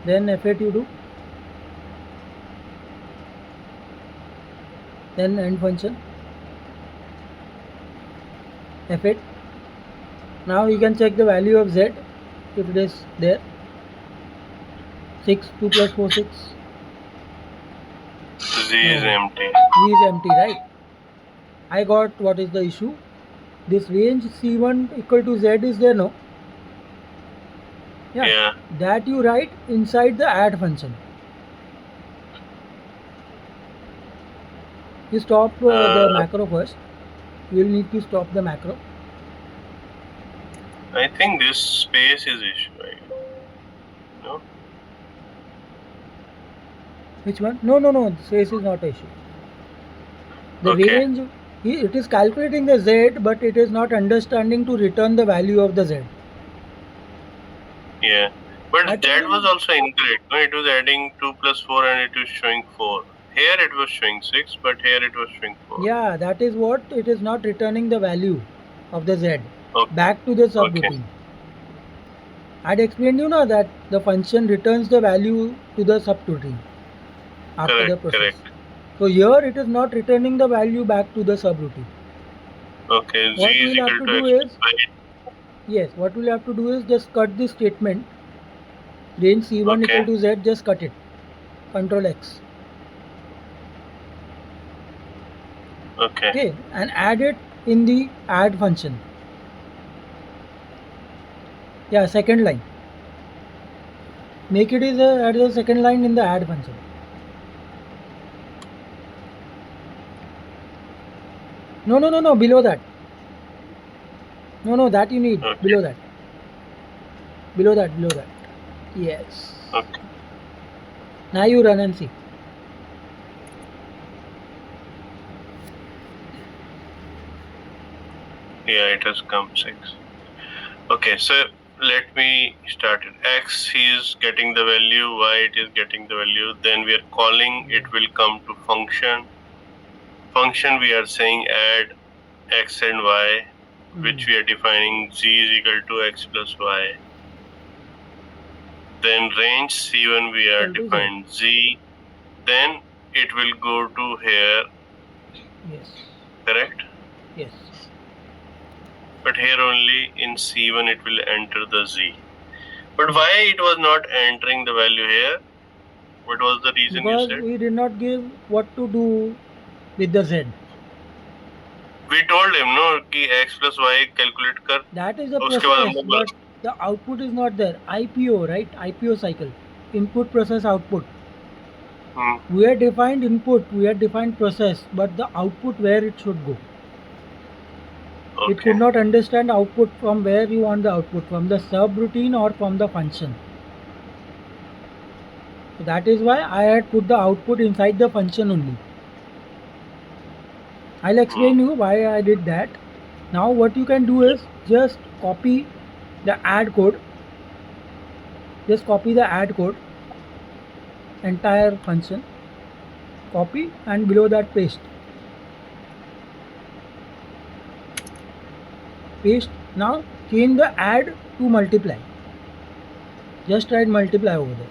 Speaker 1: Then F8 you do. Then end function. F8. Now you can check the value of Z if it is there. 6, 2 plus 4, 6.
Speaker 2: Z is
Speaker 1: No.
Speaker 2: empty.
Speaker 1: Z is empty, right? I got what is the issue. This range C1 equal to Z is there, no?
Speaker 2: Yeah.
Speaker 1: That you write inside the add function. You stop the macro first. You will need to stop the macro.
Speaker 2: I think this space is issue. Right? No.
Speaker 1: Which one? No. Space is not an issue. The
Speaker 2: Okay.
Speaker 1: range, it is calculating the Z, but it is not understanding to return the value of the Z.
Speaker 2: Yeah. But
Speaker 1: I
Speaker 2: that
Speaker 1: told
Speaker 2: was
Speaker 1: you-
Speaker 2: also incorrect. No, it was adding 2 plus 4 and it was showing 4. Here it was showing 6, but here it was showing 4.
Speaker 1: Yeah, that is what it is not returning the value of the Z
Speaker 2: Okay.
Speaker 1: back to the subroutine. I'd explained you now that the function returns the value to the subroutine after the
Speaker 2: Correct.
Speaker 1: process.
Speaker 2: Correct.
Speaker 1: So here it is not returning the value back to the subroutine.
Speaker 2: Okay.
Speaker 1: What
Speaker 2: Z is
Speaker 1: we'll have
Speaker 2: equal
Speaker 1: to
Speaker 2: to
Speaker 1: do
Speaker 2: X
Speaker 1: is-
Speaker 2: by
Speaker 1: Yes, what we'll have to do is just cut this statement. Range C1
Speaker 2: Okay.
Speaker 1: equal to Z, just cut it. Control X.
Speaker 2: Okay.
Speaker 1: Okay, and add it in the add function. Yeah, second line. Make it is at the second line in the add function. No, below that. No, that you need.
Speaker 2: Okay.
Speaker 1: Below that. Below that. Yes.
Speaker 2: Okay.
Speaker 1: Now you run and see.
Speaker 2: Yeah, it has come 6. Okay, so let me start it. X is getting the value, Y it is getting the value. Then we are calling, it will come to function. Function we are saying add X and Y, which we are defining Z is equal to X plus Y. Then range C1 we are
Speaker 1: Equal to Z.
Speaker 2: defined Z. Then it will go to here,
Speaker 1: Yes.
Speaker 2: correct?
Speaker 1: Yes.
Speaker 2: But here only in C1 it will enter the Z. But why it was not entering the value here? What was the reason
Speaker 1: Because
Speaker 2: you said?
Speaker 1: we did not give what to do with the Z.
Speaker 2: We told him no कि X plus Y calculate कर.
Speaker 1: That is the
Speaker 2: उसके बाद
Speaker 1: process,
Speaker 2: हमको बोला.
Speaker 1: but the output is not there. IPO, right? IPO cycle. Input, process, output. We have defined input, we have defined process, but the output where it should go.
Speaker 2: Okay.
Speaker 1: It could not understand output from where you want the output, from the subroutine or from the function. So that is why I had put the output inside the function only. I'll explain you why I did that. Now what you can do is just copy the add code. Just copy the add code, entire function. Copy and below that paste. Paste. Now change the add to multiply. Just write multiply over there.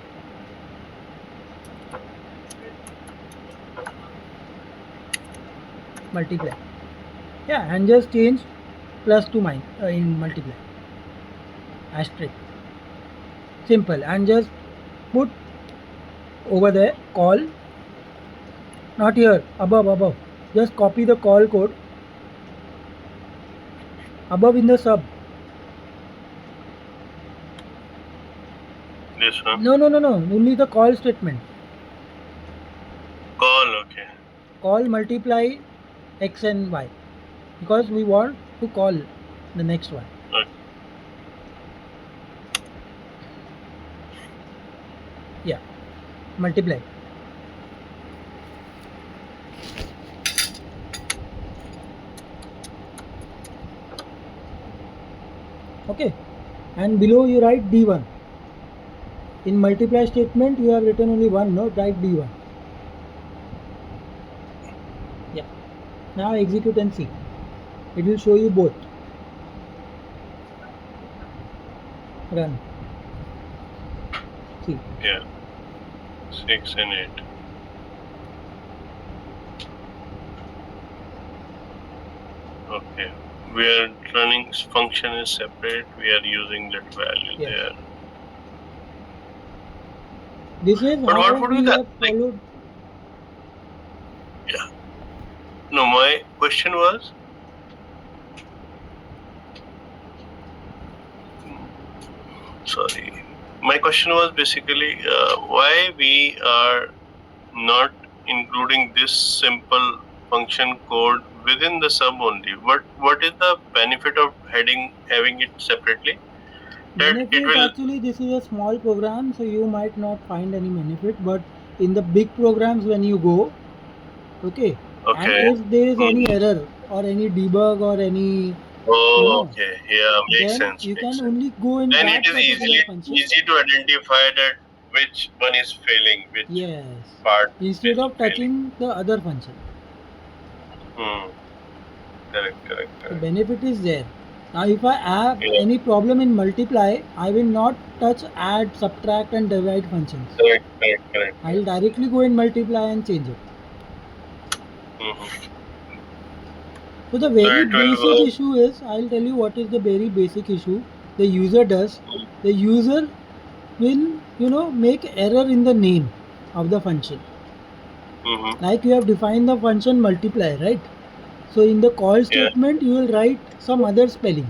Speaker 1: Multiply. Yeah, and just change plus to minus in multiply. Asterisk. Simple. And just put over there call. Not here. Above. Just copy the call code. Above in the sub.
Speaker 2: This one?
Speaker 1: No. Only the call statement.
Speaker 2: Call, okay.
Speaker 1: Call multiply X and Y. Because we want to call the next one.
Speaker 2: Okay.
Speaker 1: Yeah. Multiply. Okay. And below you write D1. In multiply statement you have written only one, no? Write D1. Yeah. Now execute and see. It will show you both. Run. See.
Speaker 2: Yeah. 6 and 8. Okay. We are running function is separate. We are using that value
Speaker 1: Yes.
Speaker 2: there.
Speaker 1: This is
Speaker 2: But
Speaker 1: how
Speaker 2: what would be
Speaker 1: we
Speaker 2: the
Speaker 1: have followed.
Speaker 2: Yeah. No, my question was. Sorry. My question was basically why we are not including this simple function code within the sub only. What is the benefit of having it separately? That it
Speaker 1: Benefit,
Speaker 2: will.
Speaker 1: actually this is a small program, so you might not find any benefit, but in the big programs when you go, okay, and
Speaker 2: Okay.
Speaker 1: if there is any error or any debug or any,
Speaker 2: Oh, okay. Yeah, makes
Speaker 1: then
Speaker 2: sense.
Speaker 1: you
Speaker 2: Makes
Speaker 1: can
Speaker 2: sense.
Speaker 1: only go in
Speaker 2: Then
Speaker 1: that
Speaker 2: it is
Speaker 1: particular function.
Speaker 2: easy to identify that which one is failing, which
Speaker 1: Yes.
Speaker 2: part
Speaker 1: Instead
Speaker 2: is
Speaker 1: of
Speaker 2: failing.
Speaker 1: touching the other function.
Speaker 2: Correct.
Speaker 1: The benefit is there. Now if I have
Speaker 2: Yeah.
Speaker 1: any problem in multiply, I will not touch add, subtract and divide functions.
Speaker 2: Correct.
Speaker 1: I will directly go in multiply and change it. So the very
Speaker 2: it will
Speaker 1: basic
Speaker 2: work.
Speaker 1: issue is, I'll tell you what is the very basic issue the user does. The user will, make error in the name of the function. Like you have defined the function multiply, right? So in the call statement, you will write some other spelling.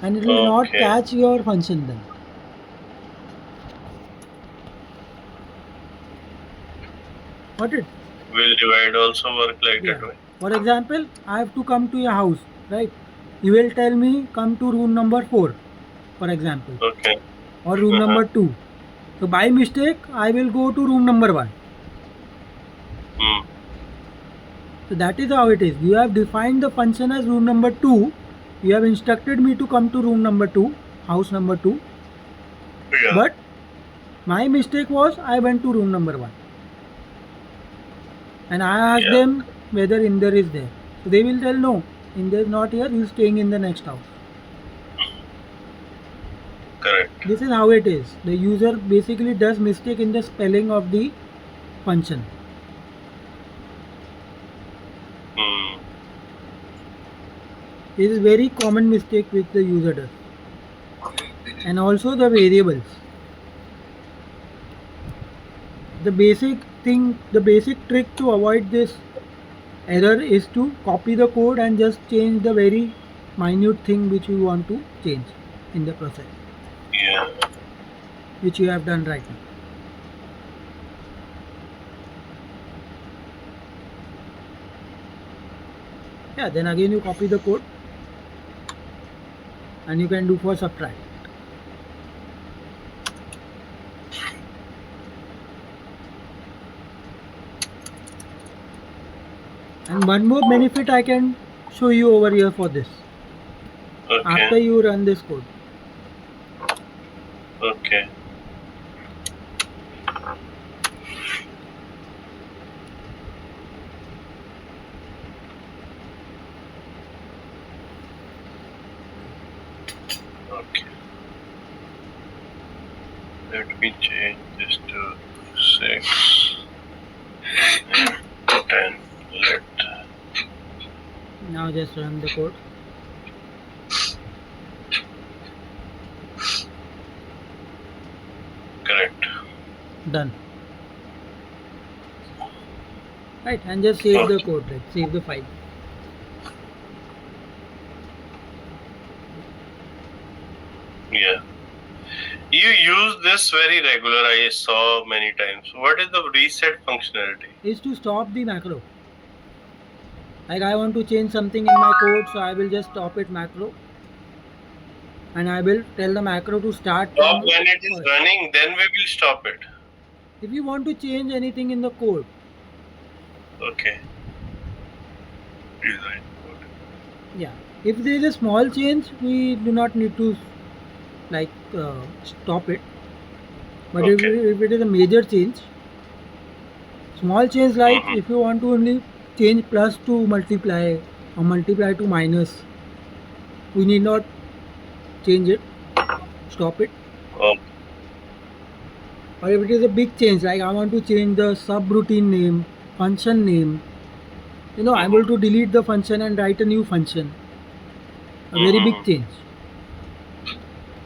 Speaker 1: And it will not
Speaker 2: Okay.
Speaker 1: catch your function then. Got it?
Speaker 2: Will divide also work like
Speaker 1: Yeah.
Speaker 2: that way?
Speaker 1: For example, I have to come to your house, right? You will tell me come to room number 4, for example,
Speaker 2: Okay.
Speaker 1: or room
Speaker 2: Uh-huh.
Speaker 1: number 2. So by mistake, I will go to room number 1.
Speaker 2: Hmm.
Speaker 1: So that is how it is. You have defined the function as room number 2. You have instructed me to come to room number 2, house number 2.
Speaker 2: Yeah.
Speaker 1: But my mistake was I went to room number 1. And I asked
Speaker 2: Yeah.
Speaker 1: them whether Inder is there. So they will tell no, Inder is not here, he is staying in the next house.
Speaker 2: Correct.
Speaker 1: This is how it is. The user basically does mistake in the spelling of the function.
Speaker 2: Hmm.
Speaker 1: This is very common mistake which the user does. And also the variables. The basic trick to avoid this error is to copy the code and just change the very minute thing which you want to change in the process,
Speaker 2: Yeah.
Speaker 1: which you have done right now. Yeah, then again you copy the code and you can do for subtract. And one more benefit I can show you over here for this. After
Speaker 2: Okay.
Speaker 1: you run this code.
Speaker 2: Okay. Okay. Let me change this to 6 and 10. Let.
Speaker 1: Now just run the code.
Speaker 2: Correct.
Speaker 1: Done. Right, and just save the
Speaker 2: Okay.
Speaker 1: code, right? Save the file.
Speaker 2: Yeah. You use this very regular. I saw many times. What is the reset functionality?
Speaker 1: Is to stop the macro. Like I want to change something in my code, so I will just stop it macro. And I will tell the macro to start
Speaker 2: Stop
Speaker 1: from
Speaker 2: when it is
Speaker 1: first.
Speaker 2: running, then we will stop it.
Speaker 1: If you want to change anything in the code,
Speaker 2: Okay. Design.
Speaker 1: yeah. If there is a small change, we do not need to like stop it. But
Speaker 2: Okay.
Speaker 1: if it is a major change, small change like
Speaker 2: Mhm.
Speaker 1: if you want to only change plus to multiply or multiply to minus, we need not change it, stop it.
Speaker 2: Oh,
Speaker 1: Or if it is a big change, like I want to change the subroutine name, function name, I'm able to delete the function and write a new function. A very big
Speaker 2: Mhm.
Speaker 1: change.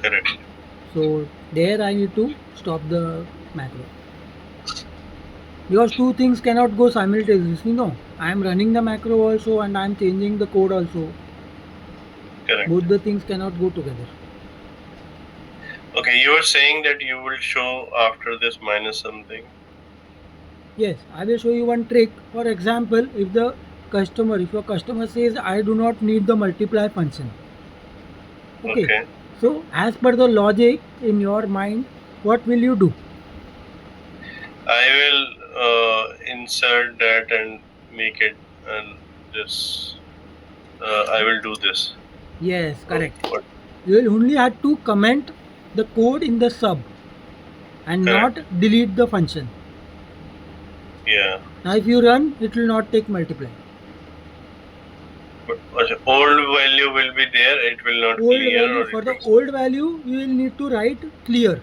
Speaker 2: Correct.
Speaker 1: So there I need to stop the macro. Because two things cannot go simultaneously. No, I am running the macro also and I am changing the code also.
Speaker 2: Correct.
Speaker 1: Both the things cannot go together.
Speaker 2: Okay, you were saying that you will show after this minus something.
Speaker 1: Yes, I will show you one trick. For example, if your customer says I do not need the multiply function. Okay.
Speaker 2: Okay.
Speaker 1: So as per the logic in your mind, what will you do?
Speaker 2: I will insert that and make it and this. I will do this.
Speaker 1: Yes, correct.
Speaker 2: What?
Speaker 1: You will only have to comment the code in the sub and
Speaker 2: Correct.
Speaker 1: not delete the function.
Speaker 2: Yeah.
Speaker 1: Now if you run, it will not take multiply.
Speaker 2: But old value will be there. It will not
Speaker 1: Old
Speaker 2: clear
Speaker 1: value,
Speaker 2: or
Speaker 1: for
Speaker 2: it
Speaker 1: the
Speaker 2: will.
Speaker 1: old value, you will need to write clear.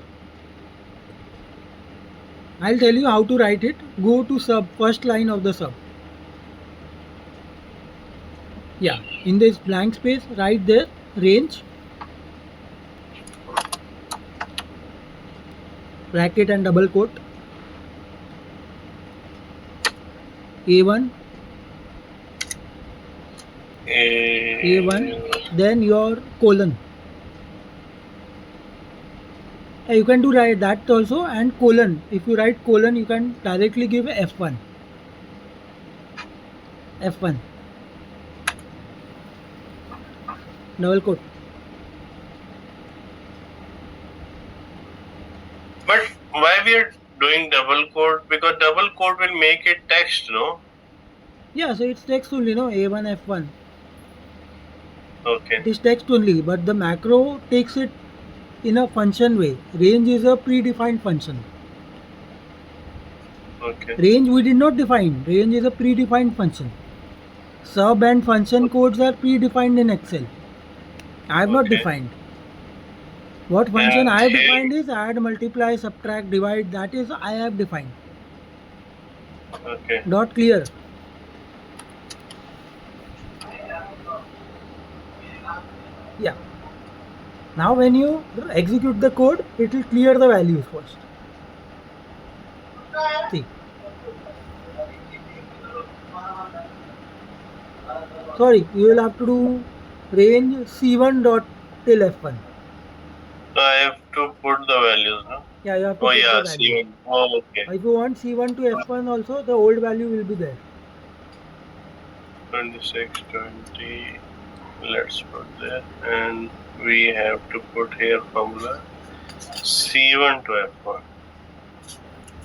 Speaker 1: I'll tell you how to write it. Go to sub, first line of the sub. Yeah, in this blank space, write there range, bracket and double quote, A1, A1, then your colon. You can do write that also and colon. If you write colon, you can directly give F1. F1 double quote.
Speaker 2: But why we are doing double quote? Because double quote will make it text, no?
Speaker 1: Yeah, so it's text only, no? A1 F1.
Speaker 2: Okay.
Speaker 1: It is text only, but the macro takes it in a function way. Range is a predefined function.
Speaker 2: Okay.
Speaker 1: Range we did not define. Range is a predefined function. Sub and function codes are predefined in Excel. I have not
Speaker 2: Okay.
Speaker 1: defined. What function
Speaker 2: And
Speaker 1: I have
Speaker 2: here,
Speaker 1: defined is add, multiply, subtract, divide. That is I have defined.
Speaker 2: okay.
Speaker 1: Dot clear. Yeah. Now when you execute the code, it will clear the values first. See. Sorry, you will have to do range C1 dot till F1.
Speaker 2: So I have to put the values, no?
Speaker 1: Yeah, you have to
Speaker 2: Oh
Speaker 1: put the
Speaker 2: yeah,
Speaker 1: value.
Speaker 2: see. Oh, okay.
Speaker 1: If you want C1 to F1 also, the old value will be there.
Speaker 2: 26, 20. Let's put there, and we have to put here formula C1 to F1.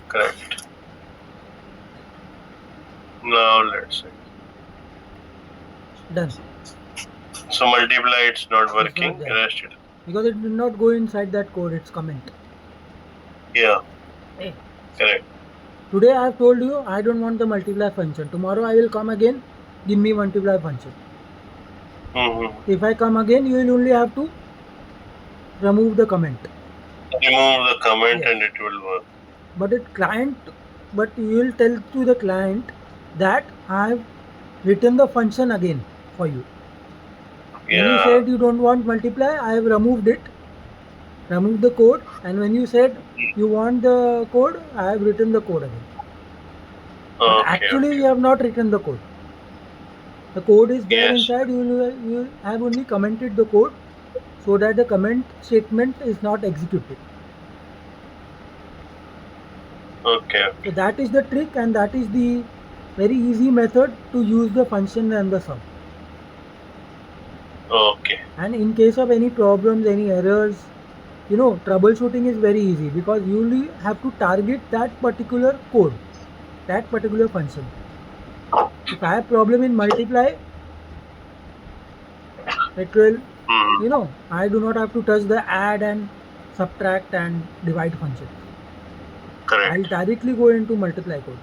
Speaker 2: Correct. Now let's see.
Speaker 1: Done.
Speaker 2: So multiply, it's not
Speaker 1: It's
Speaker 2: working.
Speaker 1: not there.
Speaker 2: Rest it.
Speaker 1: Because it did not go inside that code, it's comment.
Speaker 2: Yeah.
Speaker 1: Hey.
Speaker 2: Correct.
Speaker 1: Today I have told you I don't want the multiply function. Tomorrow I will come again, give me multiply function.
Speaker 2: Mm-hmm.
Speaker 1: If I come again, you will only have to remove the comment.
Speaker 2: Remove the comment
Speaker 1: Yes.
Speaker 2: and it will work.
Speaker 1: But you will tell to the client that I have written the function again for you. When you
Speaker 2: Yeah.
Speaker 1: said you don't want multiply, I have removed it, removed the code, and when you said you want the code, I have written the code again. But
Speaker 2: Okay.
Speaker 1: actually,
Speaker 2: Okay.
Speaker 1: you have not written the code. The code is there
Speaker 2: Yes.
Speaker 1: inside. You have only commented the code so that the comment statement is not executed.
Speaker 2: Okay.
Speaker 1: So that is the trick, and that is the very easy method to use the function and the sum.
Speaker 2: Okay.
Speaker 1: And in case of any problems, any errors, troubleshooting is very easy because you only have to target that particular code, that particular function. If I have problem in multiply, it will,
Speaker 2: Mm.
Speaker 1: I do not have to touch the add and subtract and divide function. I'll
Speaker 2: Correct.
Speaker 1: directly go into multiply code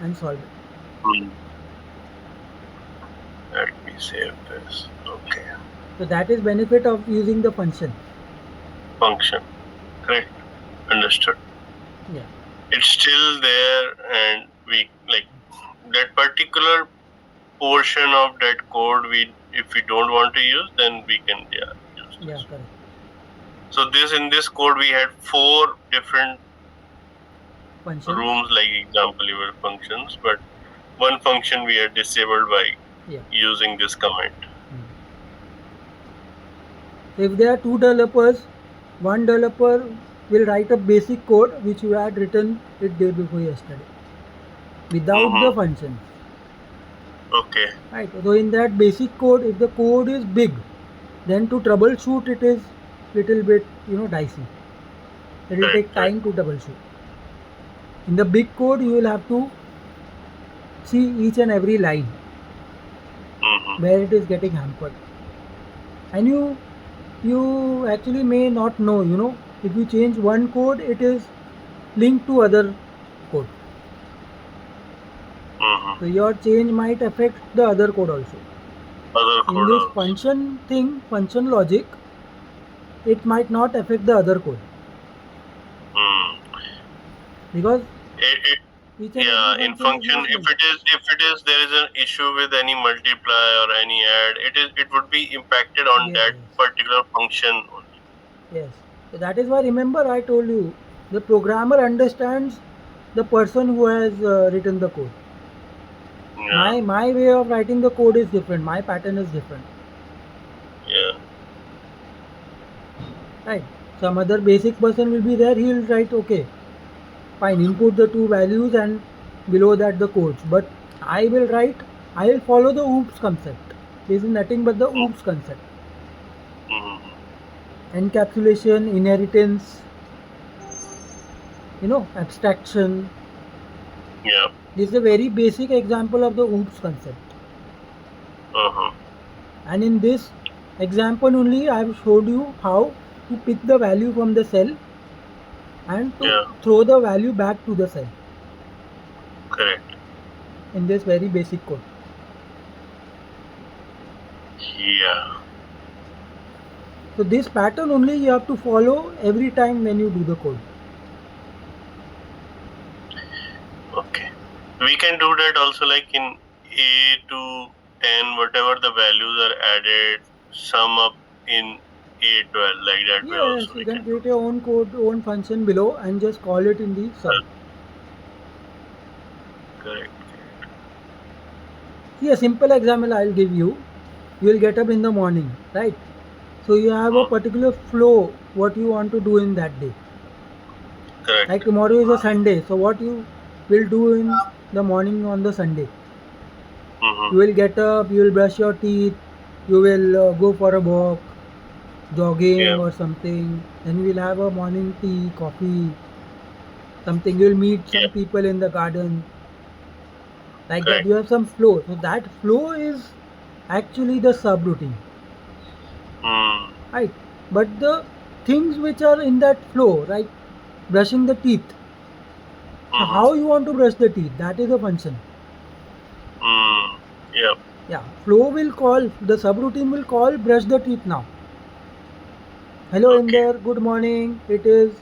Speaker 1: and solve it.
Speaker 2: Mm. Let me save this. Okay.
Speaker 1: So that is benefit of using the function.
Speaker 2: Function. Correct. Understood.
Speaker 1: Yeah.
Speaker 2: It's still there, and we like that particular portion of that code. If we don't want to use, then we can use this.
Speaker 1: Yeah, correct.
Speaker 2: So in this code we had 4 different
Speaker 1: Functions.
Speaker 2: rooms, like example your functions, but one function we had disabled by using this command.
Speaker 1: If there are 2 developers, one developer will write a basic code which you had written it day before yesterday without the function.
Speaker 2: Okay.
Speaker 1: Right. So in that basic code, if the code is big, then to troubleshoot it is little bit dicey. It will take time to troubleshoot. In the big code, you will have to see each and every line where it is getting hampered, and you actually may not know. If you change one code, it is linked to other code. So your change might affect the other code also. In this function logic, it might not affect the other code. Because
Speaker 2: in function, if it is there is an issue with any multiply or any add, it would be impacted on that particular function only.
Speaker 1: Yes. So that is why, remember, I told you the programmer understands the person who has written the code.
Speaker 2: Yeah.
Speaker 1: My way of writing the code is different. My pattern is different.
Speaker 2: Yeah.
Speaker 1: Right. Some other basic person will be there. He will write, okay, fine, input the 2 values and below that the codes. But I will follow the OOPS concept. This is nothing but the OOPS concept. Encapsulation, inheritance, abstraction.
Speaker 2: Yeah.
Speaker 1: This is a very basic example of the OOPS concept. And in this example only, I have showed you how to pick the value from the cell and to
Speaker 2: Yeah.
Speaker 1: throw the value back to the cell.
Speaker 2: Correct.
Speaker 1: In this very basic code.
Speaker 2: Yeah.
Speaker 1: So this pattern only you have to follow every time when you do the code.
Speaker 2: Okay. We can do that also, like in A to 10, whatever the values are added, sum up in A12, like that way
Speaker 1: Yes,
Speaker 2: also
Speaker 1: you
Speaker 2: we
Speaker 1: can
Speaker 2: can
Speaker 1: create
Speaker 2: do.
Speaker 1: your own code, own function below and just call it in the sub.
Speaker 2: Correct.
Speaker 1: See, a simple example I'll give you. You will get up in the morning, right? So you have a particular flow, what you want to do in that day.
Speaker 2: Correct.
Speaker 1: Like tomorrow is a Sunday, so what you will do in the morning on the Sunday? You will get up, you will brush your teeth, you will go for a walk, jogging
Speaker 2: Yeah.
Speaker 1: or something. Then you will have a morning tea, coffee, something. You will meet
Speaker 2: Yeah.
Speaker 1: some people in the garden. Like that,
Speaker 2: Correct.
Speaker 1: you have some flow. So that flow is actually the subroutine, right? But the things which are in that flow, right? Brushing the teeth. So how you want to brush the teeth? That is a function.
Speaker 2: Yeah.
Speaker 1: Yeah, flow will call, the subroutine will call brush the teeth now. Hello in
Speaker 2: Okay.
Speaker 1: there, good morning. It is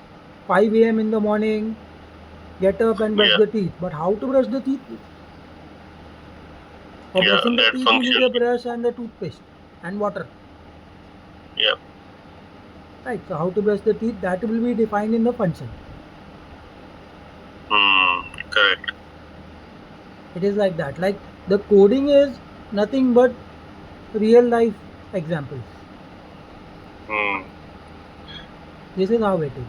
Speaker 1: 5 a.m. in the morning. Get up and brush
Speaker 2: Yeah.
Speaker 1: the teeth. But how to brush the teeth? For
Speaker 2: Yeah.
Speaker 1: brushing the
Speaker 2: That
Speaker 1: teeth, you need
Speaker 2: function.
Speaker 1: a brush and a toothpaste and water.
Speaker 2: Yeah.
Speaker 1: Right, so how to brush the teeth, that will be defined in the function.
Speaker 2: Correct.
Speaker 1: It is like that. Like the coding is nothing but real life examples. This is how it is.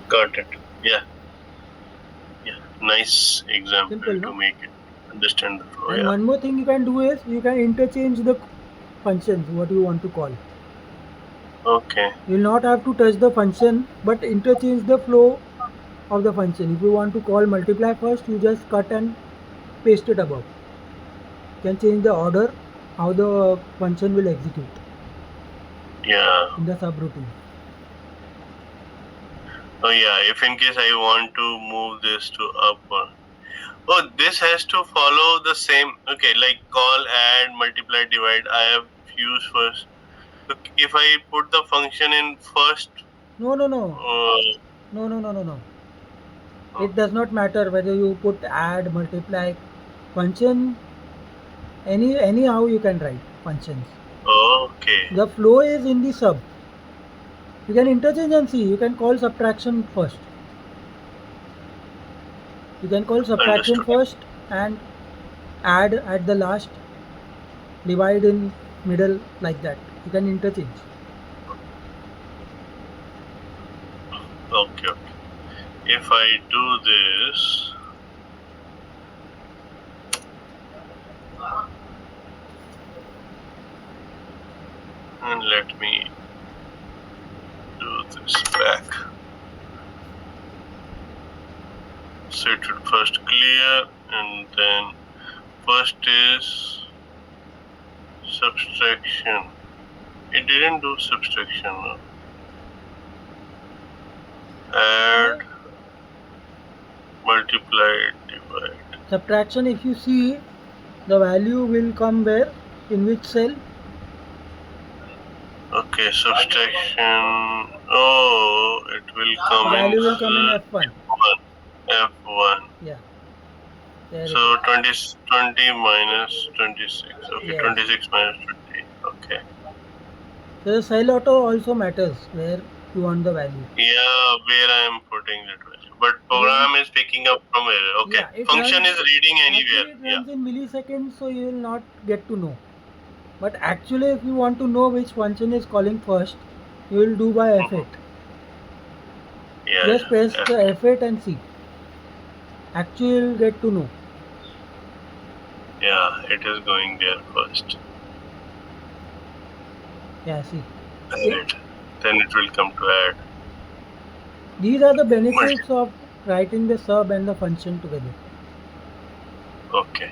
Speaker 2: Got it. Yeah. Yeah. Nice example
Speaker 1: Simple, no?
Speaker 2: to make it understand the flow.
Speaker 1: And
Speaker 2: Yeah.
Speaker 1: one more thing you can do is you can interchange the functions, what you want to call.
Speaker 2: Okay.
Speaker 1: You will not have to touch the function, but interchange the flow of the function. If you want to call multiply first, you just cut and paste it above. You can change the order how the function will execute
Speaker 2: Yeah.
Speaker 1: in the subroutine.
Speaker 2: Oh yeah. If in case I want to move this to up or this has to follow the same. Okay, like call, add, multiply, divide. I have used first. So if I put the function in first,
Speaker 1: No, no, no.
Speaker 2: uh,
Speaker 1: No, no, no, no, no. It does not matter whether you put add, multiply, function, anyhow you can write functions.
Speaker 2: okay,
Speaker 1: The flow is in the sub. You can interchange and see. You can call subtraction first. You can call subtraction
Speaker 2: understood.
Speaker 1: first and add at the last, divide in middle, like that. You can interchange.
Speaker 2: Okay, okay. If I do this, and let me do this back. So it will first clear, and then first is subtraction. It didn't do subtraction. No. Add, multiply, divide.
Speaker 1: Subtraction, if you see, the value will come where? In which cell?
Speaker 2: Okay, subtraction. Oh, it will come in
Speaker 1: Value will come in F1.
Speaker 2: F1. F1.
Speaker 1: Yeah. There
Speaker 2: So
Speaker 1: it is.
Speaker 2: 20 minus 26. Okay,
Speaker 1: Yes.
Speaker 2: 26 minus 20. Okay.
Speaker 1: So the cell auto also matters where you want the value.
Speaker 2: Yeah, where I am putting that value. But program is picking up from where? Okay.
Speaker 1: Yeah, it
Speaker 2: Function
Speaker 1: runs,
Speaker 2: is reading anywhere.
Speaker 1: actually it runs in milliseconds, so you will not get to know. But actually, if you want to know which function is calling first, you will do by F8.
Speaker 2: Yeah.
Speaker 1: Just press the F8 and see. Actually, you'll get to know.
Speaker 2: Yeah, it is going there first.
Speaker 1: Yeah, see.
Speaker 2: Right. Then it will come to add.
Speaker 1: These are the
Speaker 2: Multi.
Speaker 1: benefits of writing the sub and the function together.
Speaker 2: Okay.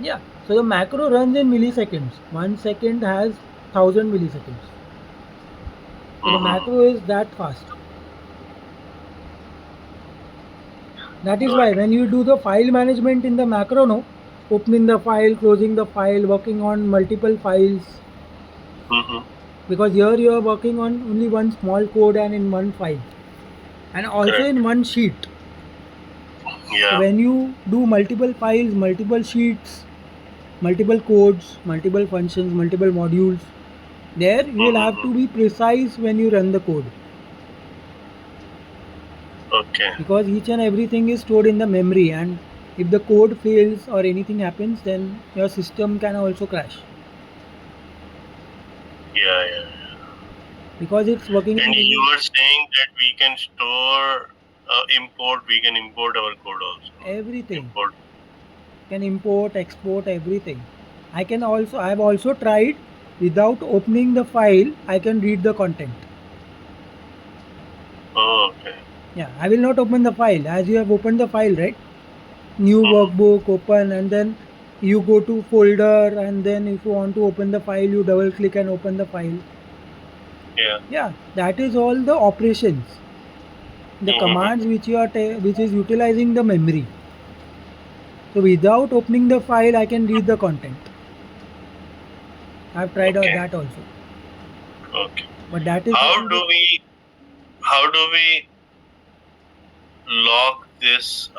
Speaker 1: Yeah. So the macro runs in milliseconds. 1 second has 1000 milliseconds. So the
Speaker 2: Mm-hmm.
Speaker 1: macro is that fast. That is why
Speaker 2: Got it.
Speaker 1: when you do the file management in the macro, no, opening the file, closing the file, working on multiple files,
Speaker 2: Mm-hmm.
Speaker 1: because here you are working on only one small code and in one file, and also
Speaker 2: Correct.
Speaker 1: in one sheet. So
Speaker 2: Yeah.
Speaker 1: when you do multiple files, multiple sheets, multiple codes, multiple functions, multiple modules, there you will have
Speaker 2: Mm-hmm.
Speaker 1: to be precise when you run the code,
Speaker 2: Okay.
Speaker 1: because each and everything is stored in the memory, and if the code fails or anything happens, then your system can also crash,
Speaker 2: Yeah, yeah.
Speaker 1: because it's working
Speaker 2: And
Speaker 1: in
Speaker 2: you
Speaker 1: many
Speaker 2: were saying that we can store, import. We can import our code also.
Speaker 1: everything.
Speaker 2: Import.
Speaker 1: Can import, export everything. I have also tried without opening the file, I can read the content.
Speaker 2: Oh, okay.
Speaker 1: Yeah, I will not open the file as you have opened the file, right? New
Speaker 2: Mm-hmm.
Speaker 1: workbook, open, and then you go to folder, and then if you want to open the file, you double click and open the file.
Speaker 2: Yeah.
Speaker 1: Yeah, that is all the operations, the commands
Speaker 2: Mm-hmm.
Speaker 1: which which is utilizing the memory. So without opening the file, I can read the content. I have tried out
Speaker 2: Okay.
Speaker 1: that also,
Speaker 2: Okay.
Speaker 1: but that is
Speaker 2: How
Speaker 1: little
Speaker 2: do
Speaker 1: bit.
Speaker 2: we? How do we lock this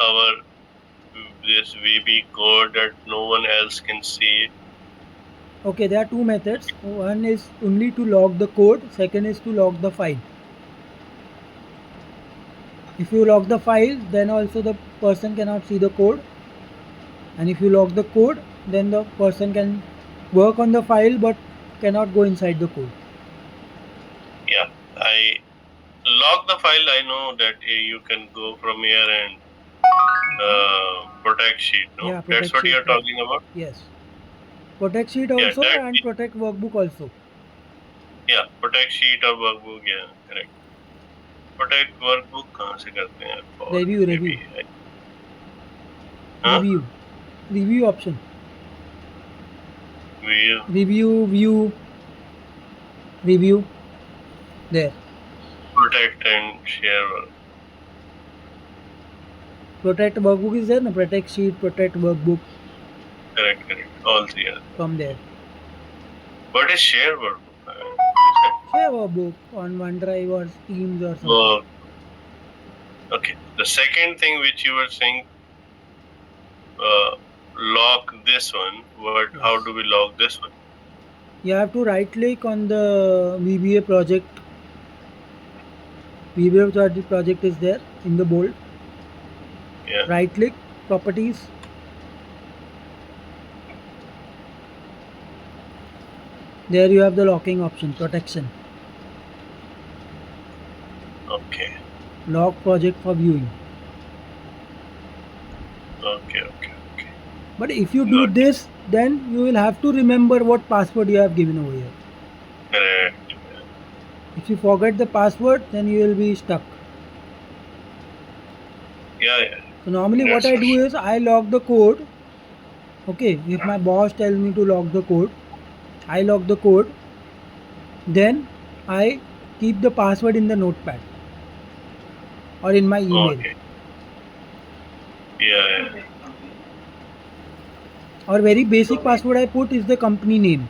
Speaker 2: VB code that no one else can see it?
Speaker 1: Okay, there are two methods. One is only to log the code. Second is to log the file. If you log the file, then also the person cannot see the code. And if you log the code, then the person can work on the file but cannot go inside the code.
Speaker 2: Yeah. I log the file. I know that you can go from here and protect sheet. No,
Speaker 1: Yeah,
Speaker 2: that's
Speaker 1: protect
Speaker 2: what
Speaker 1: sheet.
Speaker 2: you're talking about.
Speaker 1: Yes. Protect sheet
Speaker 2: Yeah,
Speaker 1: also
Speaker 2: that.
Speaker 1: and protect workbook also.
Speaker 2: Yeah, protect sheet or workbook. Yeah, correct. Protect workbook कहाँ से करते हैं for
Speaker 1: Review,
Speaker 2: मे
Speaker 1: review,
Speaker 2: बी हाँ
Speaker 1: review, review option.
Speaker 2: View
Speaker 1: Review, view, review. There.
Speaker 2: Protect and share
Speaker 1: Protect workbook is there. No? Protect sheet, protect workbook
Speaker 2: correct correct all three are
Speaker 1: from there.
Speaker 2: What is share workbook
Speaker 1: Share a book on OneDrive or Teams or something.
Speaker 2: well, okay, the second thing which you were saying, uh, lock this one, what how
Speaker 1: Yes.
Speaker 2: do we lock this one?
Speaker 1: You have to right click on the VBA project. VBA project is there in the bold.
Speaker 2: Yeah.
Speaker 1: Right click, properties. There you have the locking option, protection.
Speaker 2: Okay.
Speaker 1: Lock project for viewing.
Speaker 2: Okay. Okay. Okay.
Speaker 1: But if you do
Speaker 2: Got it.
Speaker 1: this, then you will have to remember what password you have given over here.
Speaker 2: Correct.
Speaker 1: If you forget the password, then you will be stuck.
Speaker 2: Yeah. Yeah.
Speaker 1: So normally what
Speaker 2: That's
Speaker 1: I
Speaker 2: for
Speaker 1: do
Speaker 2: sure.
Speaker 1: is I log the code. Okay, if my boss tells me to log the code, I log the code. Then I keep the password in the notepad or in my email.
Speaker 2: Okay. Yeah. Yeah.
Speaker 1: Or very basic password I put is the company name.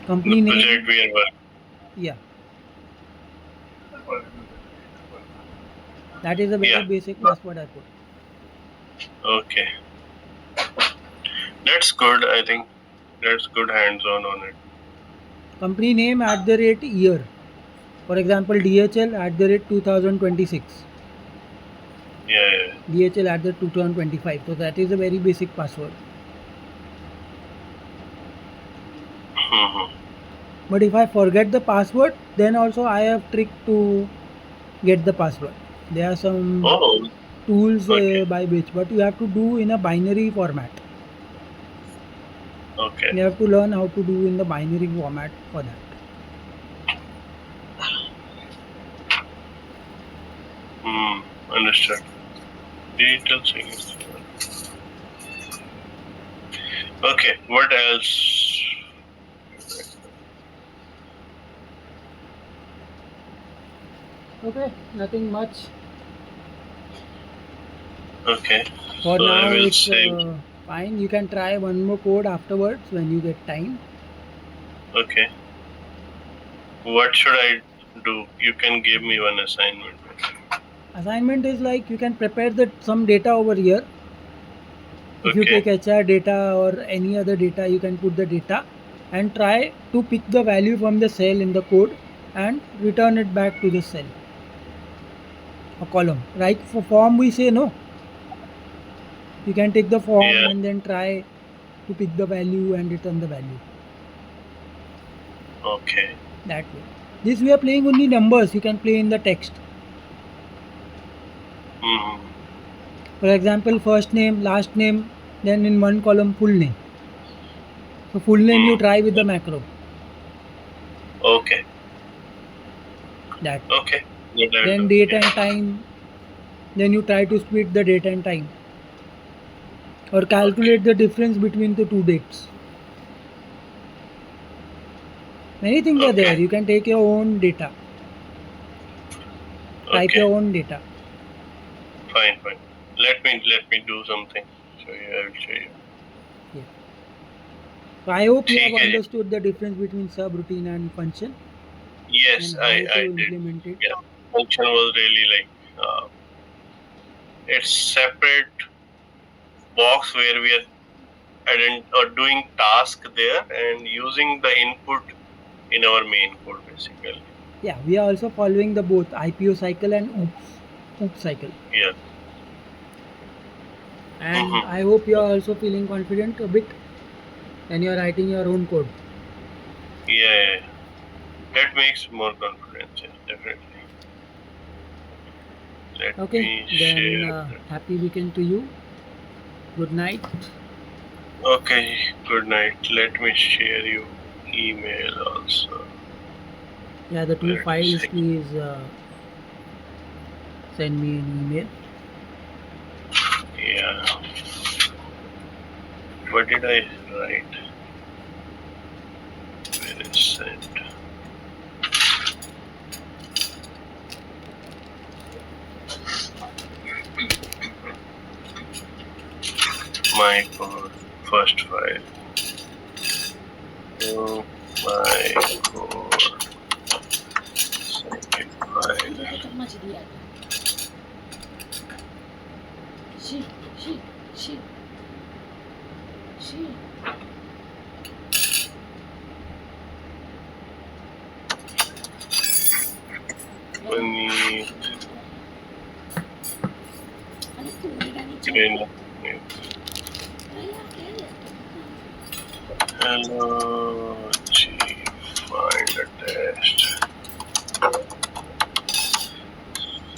Speaker 1: Company
Speaker 2: The
Speaker 1: name.
Speaker 2: project we are working.
Speaker 1: Yeah. That is a very
Speaker 2: Yeah.
Speaker 1: basic password I put.
Speaker 2: Okay. That's good. I think that's good hands-on on it.
Speaker 1: Company name @ year. For example, DHL @2026.
Speaker 2: Yeah. Yeah.
Speaker 1: DHL @2025. So that is a very basic password.
Speaker 2: Mm-hmm.
Speaker 1: But if I forget the password, then also I have trick to get the password. There are some
Speaker 2: Oh,
Speaker 1: tools
Speaker 2: okay,
Speaker 1: by which, but you have to do in a binary format.
Speaker 2: okay.
Speaker 1: You have to learn how to do in the binary format for that.
Speaker 2: Understood. Digital signature. Okay, what else?
Speaker 1: Okay, nothing much.
Speaker 2: Okay,
Speaker 1: For
Speaker 2: so I
Speaker 1: now,
Speaker 2: will
Speaker 1: it's
Speaker 2: say,
Speaker 1: fine. You can try one more code afterwards when you get time.
Speaker 2: okay, what should I do? You can give me one assignment.
Speaker 1: Assignment is like you can prepare some data over here. If you
Speaker 2: Okay,
Speaker 1: take HR data or any other data, you can put the data and try to pick the value from the cell in the code and return it back to the cell or column. Right for form, we say no. You can take the form
Speaker 2: yeah,
Speaker 1: and then try to pick the value and return the value
Speaker 2: okay.
Speaker 1: that way. This we are playing only numbers. You can play in the text.
Speaker 2: Hmm.
Speaker 1: For example, first name, last name, then in one column full name. So full name you
Speaker 2: Hmm.
Speaker 1: try with the macro
Speaker 2: Okay,
Speaker 1: that.
Speaker 2: okay. That I will
Speaker 1: Then
Speaker 2: do.
Speaker 1: date
Speaker 2: Yeah.
Speaker 1: and time. Then you try to split the date and time or
Speaker 2: Okay,
Speaker 1: calculate the difference between the two dates. Many things are there.
Speaker 2: okay,
Speaker 1: You can take your own data, type
Speaker 2: okay.
Speaker 1: your own data.
Speaker 2: Fine, fine. Let me do something. So yeah, I will show you.
Speaker 1: Yeah. So I hope you have
Speaker 2: ठीक है जी.
Speaker 1: understood the difference between subroutine and function
Speaker 2: Yes,
Speaker 1: and
Speaker 2: I
Speaker 1: how
Speaker 2: I
Speaker 1: to
Speaker 2: did.
Speaker 1: implement it.
Speaker 2: Yeah, function was really like it's separate box where we are doing task there and using the input in our main code basically.
Speaker 1: Yeah, we are also following the both IPO cycle and OOP cycle.
Speaker 2: Yeah.
Speaker 1: And
Speaker 2: Mm-hmm.
Speaker 1: I hope you are also feeling confident a bit when you are writing your own code.
Speaker 2: Yeah, yeah, yeah. That makes more confidence. Yeah, definitely. Let
Speaker 1: Okay,
Speaker 2: me
Speaker 1: then
Speaker 2: share that.
Speaker 1: happy weekend to you. Good night.
Speaker 2: Okay. Good night. Let me share you email also.
Speaker 1: Yeah, the two
Speaker 2: Where it is?
Speaker 1: files, please send me an email.
Speaker 2: Yeah. What did I write? Where is sent? My code. First file. Oh, my code. Second file.
Speaker 3: She, she, she, she.
Speaker 2: Paneer.
Speaker 3: अरे तू उड़ेगा नीचे
Speaker 2: Green.
Speaker 3: अरे यार क्या है
Speaker 2: Hello. Chief. Find a test.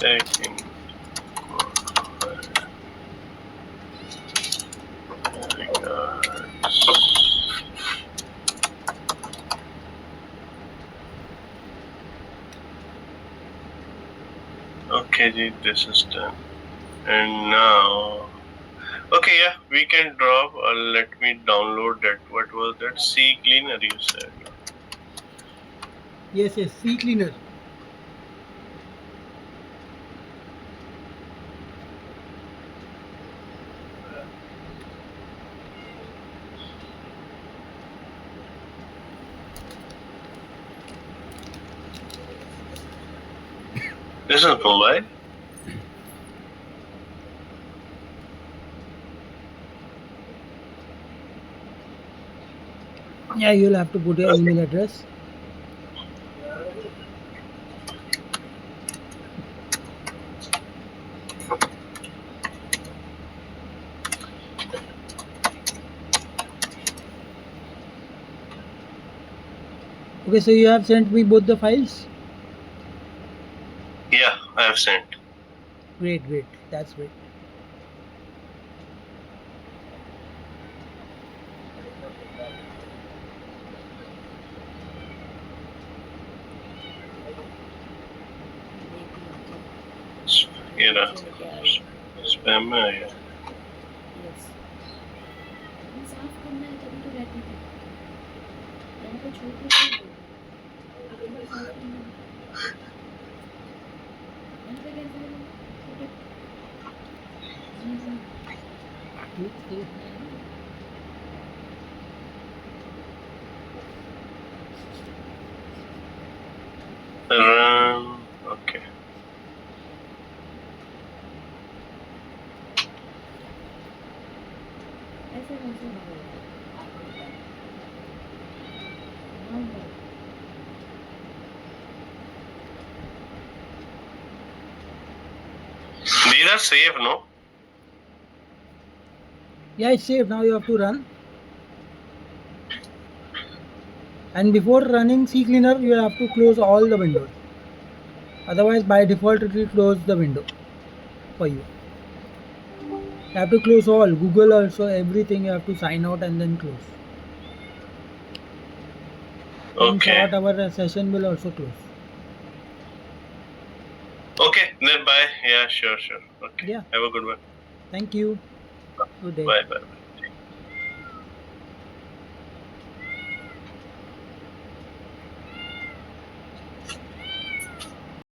Speaker 2: Second code file. Regards. Okay, ji, this is done. And now, okay, yeah, we can drop. Let me download that. What was that? C cleaner, you said.
Speaker 1: Yes, yes, C cleaner.
Speaker 2: This is mobile.
Speaker 1: Yeah, you'll have to put your
Speaker 2: Okay.
Speaker 1: email address. Okay, so you have sent me both the files?
Speaker 2: Yeah, I have sent.
Speaker 1: Great, great. That's great.
Speaker 2: ये रहा spam में आया
Speaker 3: yes ये साफ करना है तभी तो रहती थी यहाँ पे छोड़ के क्यों दो इतना साफ करना है यहाँ पे कैसे करें छोटे
Speaker 2: run okay
Speaker 3: ऐसे कैसे होगा
Speaker 2: these are safe no
Speaker 1: Yeah, it's safe. Now you have to run. And before running CCleaner, you have to close all the windows. Otherwise, by default, it will close the window for you. You have to close all. Google also, everything you have to sign out and then close. In
Speaker 2: okay
Speaker 1: short, our session will also close.
Speaker 2: okay then bye yeah sure okay
Speaker 1: Yeah.
Speaker 2: have a good one
Speaker 1: Thank you. Good day.
Speaker 2: bye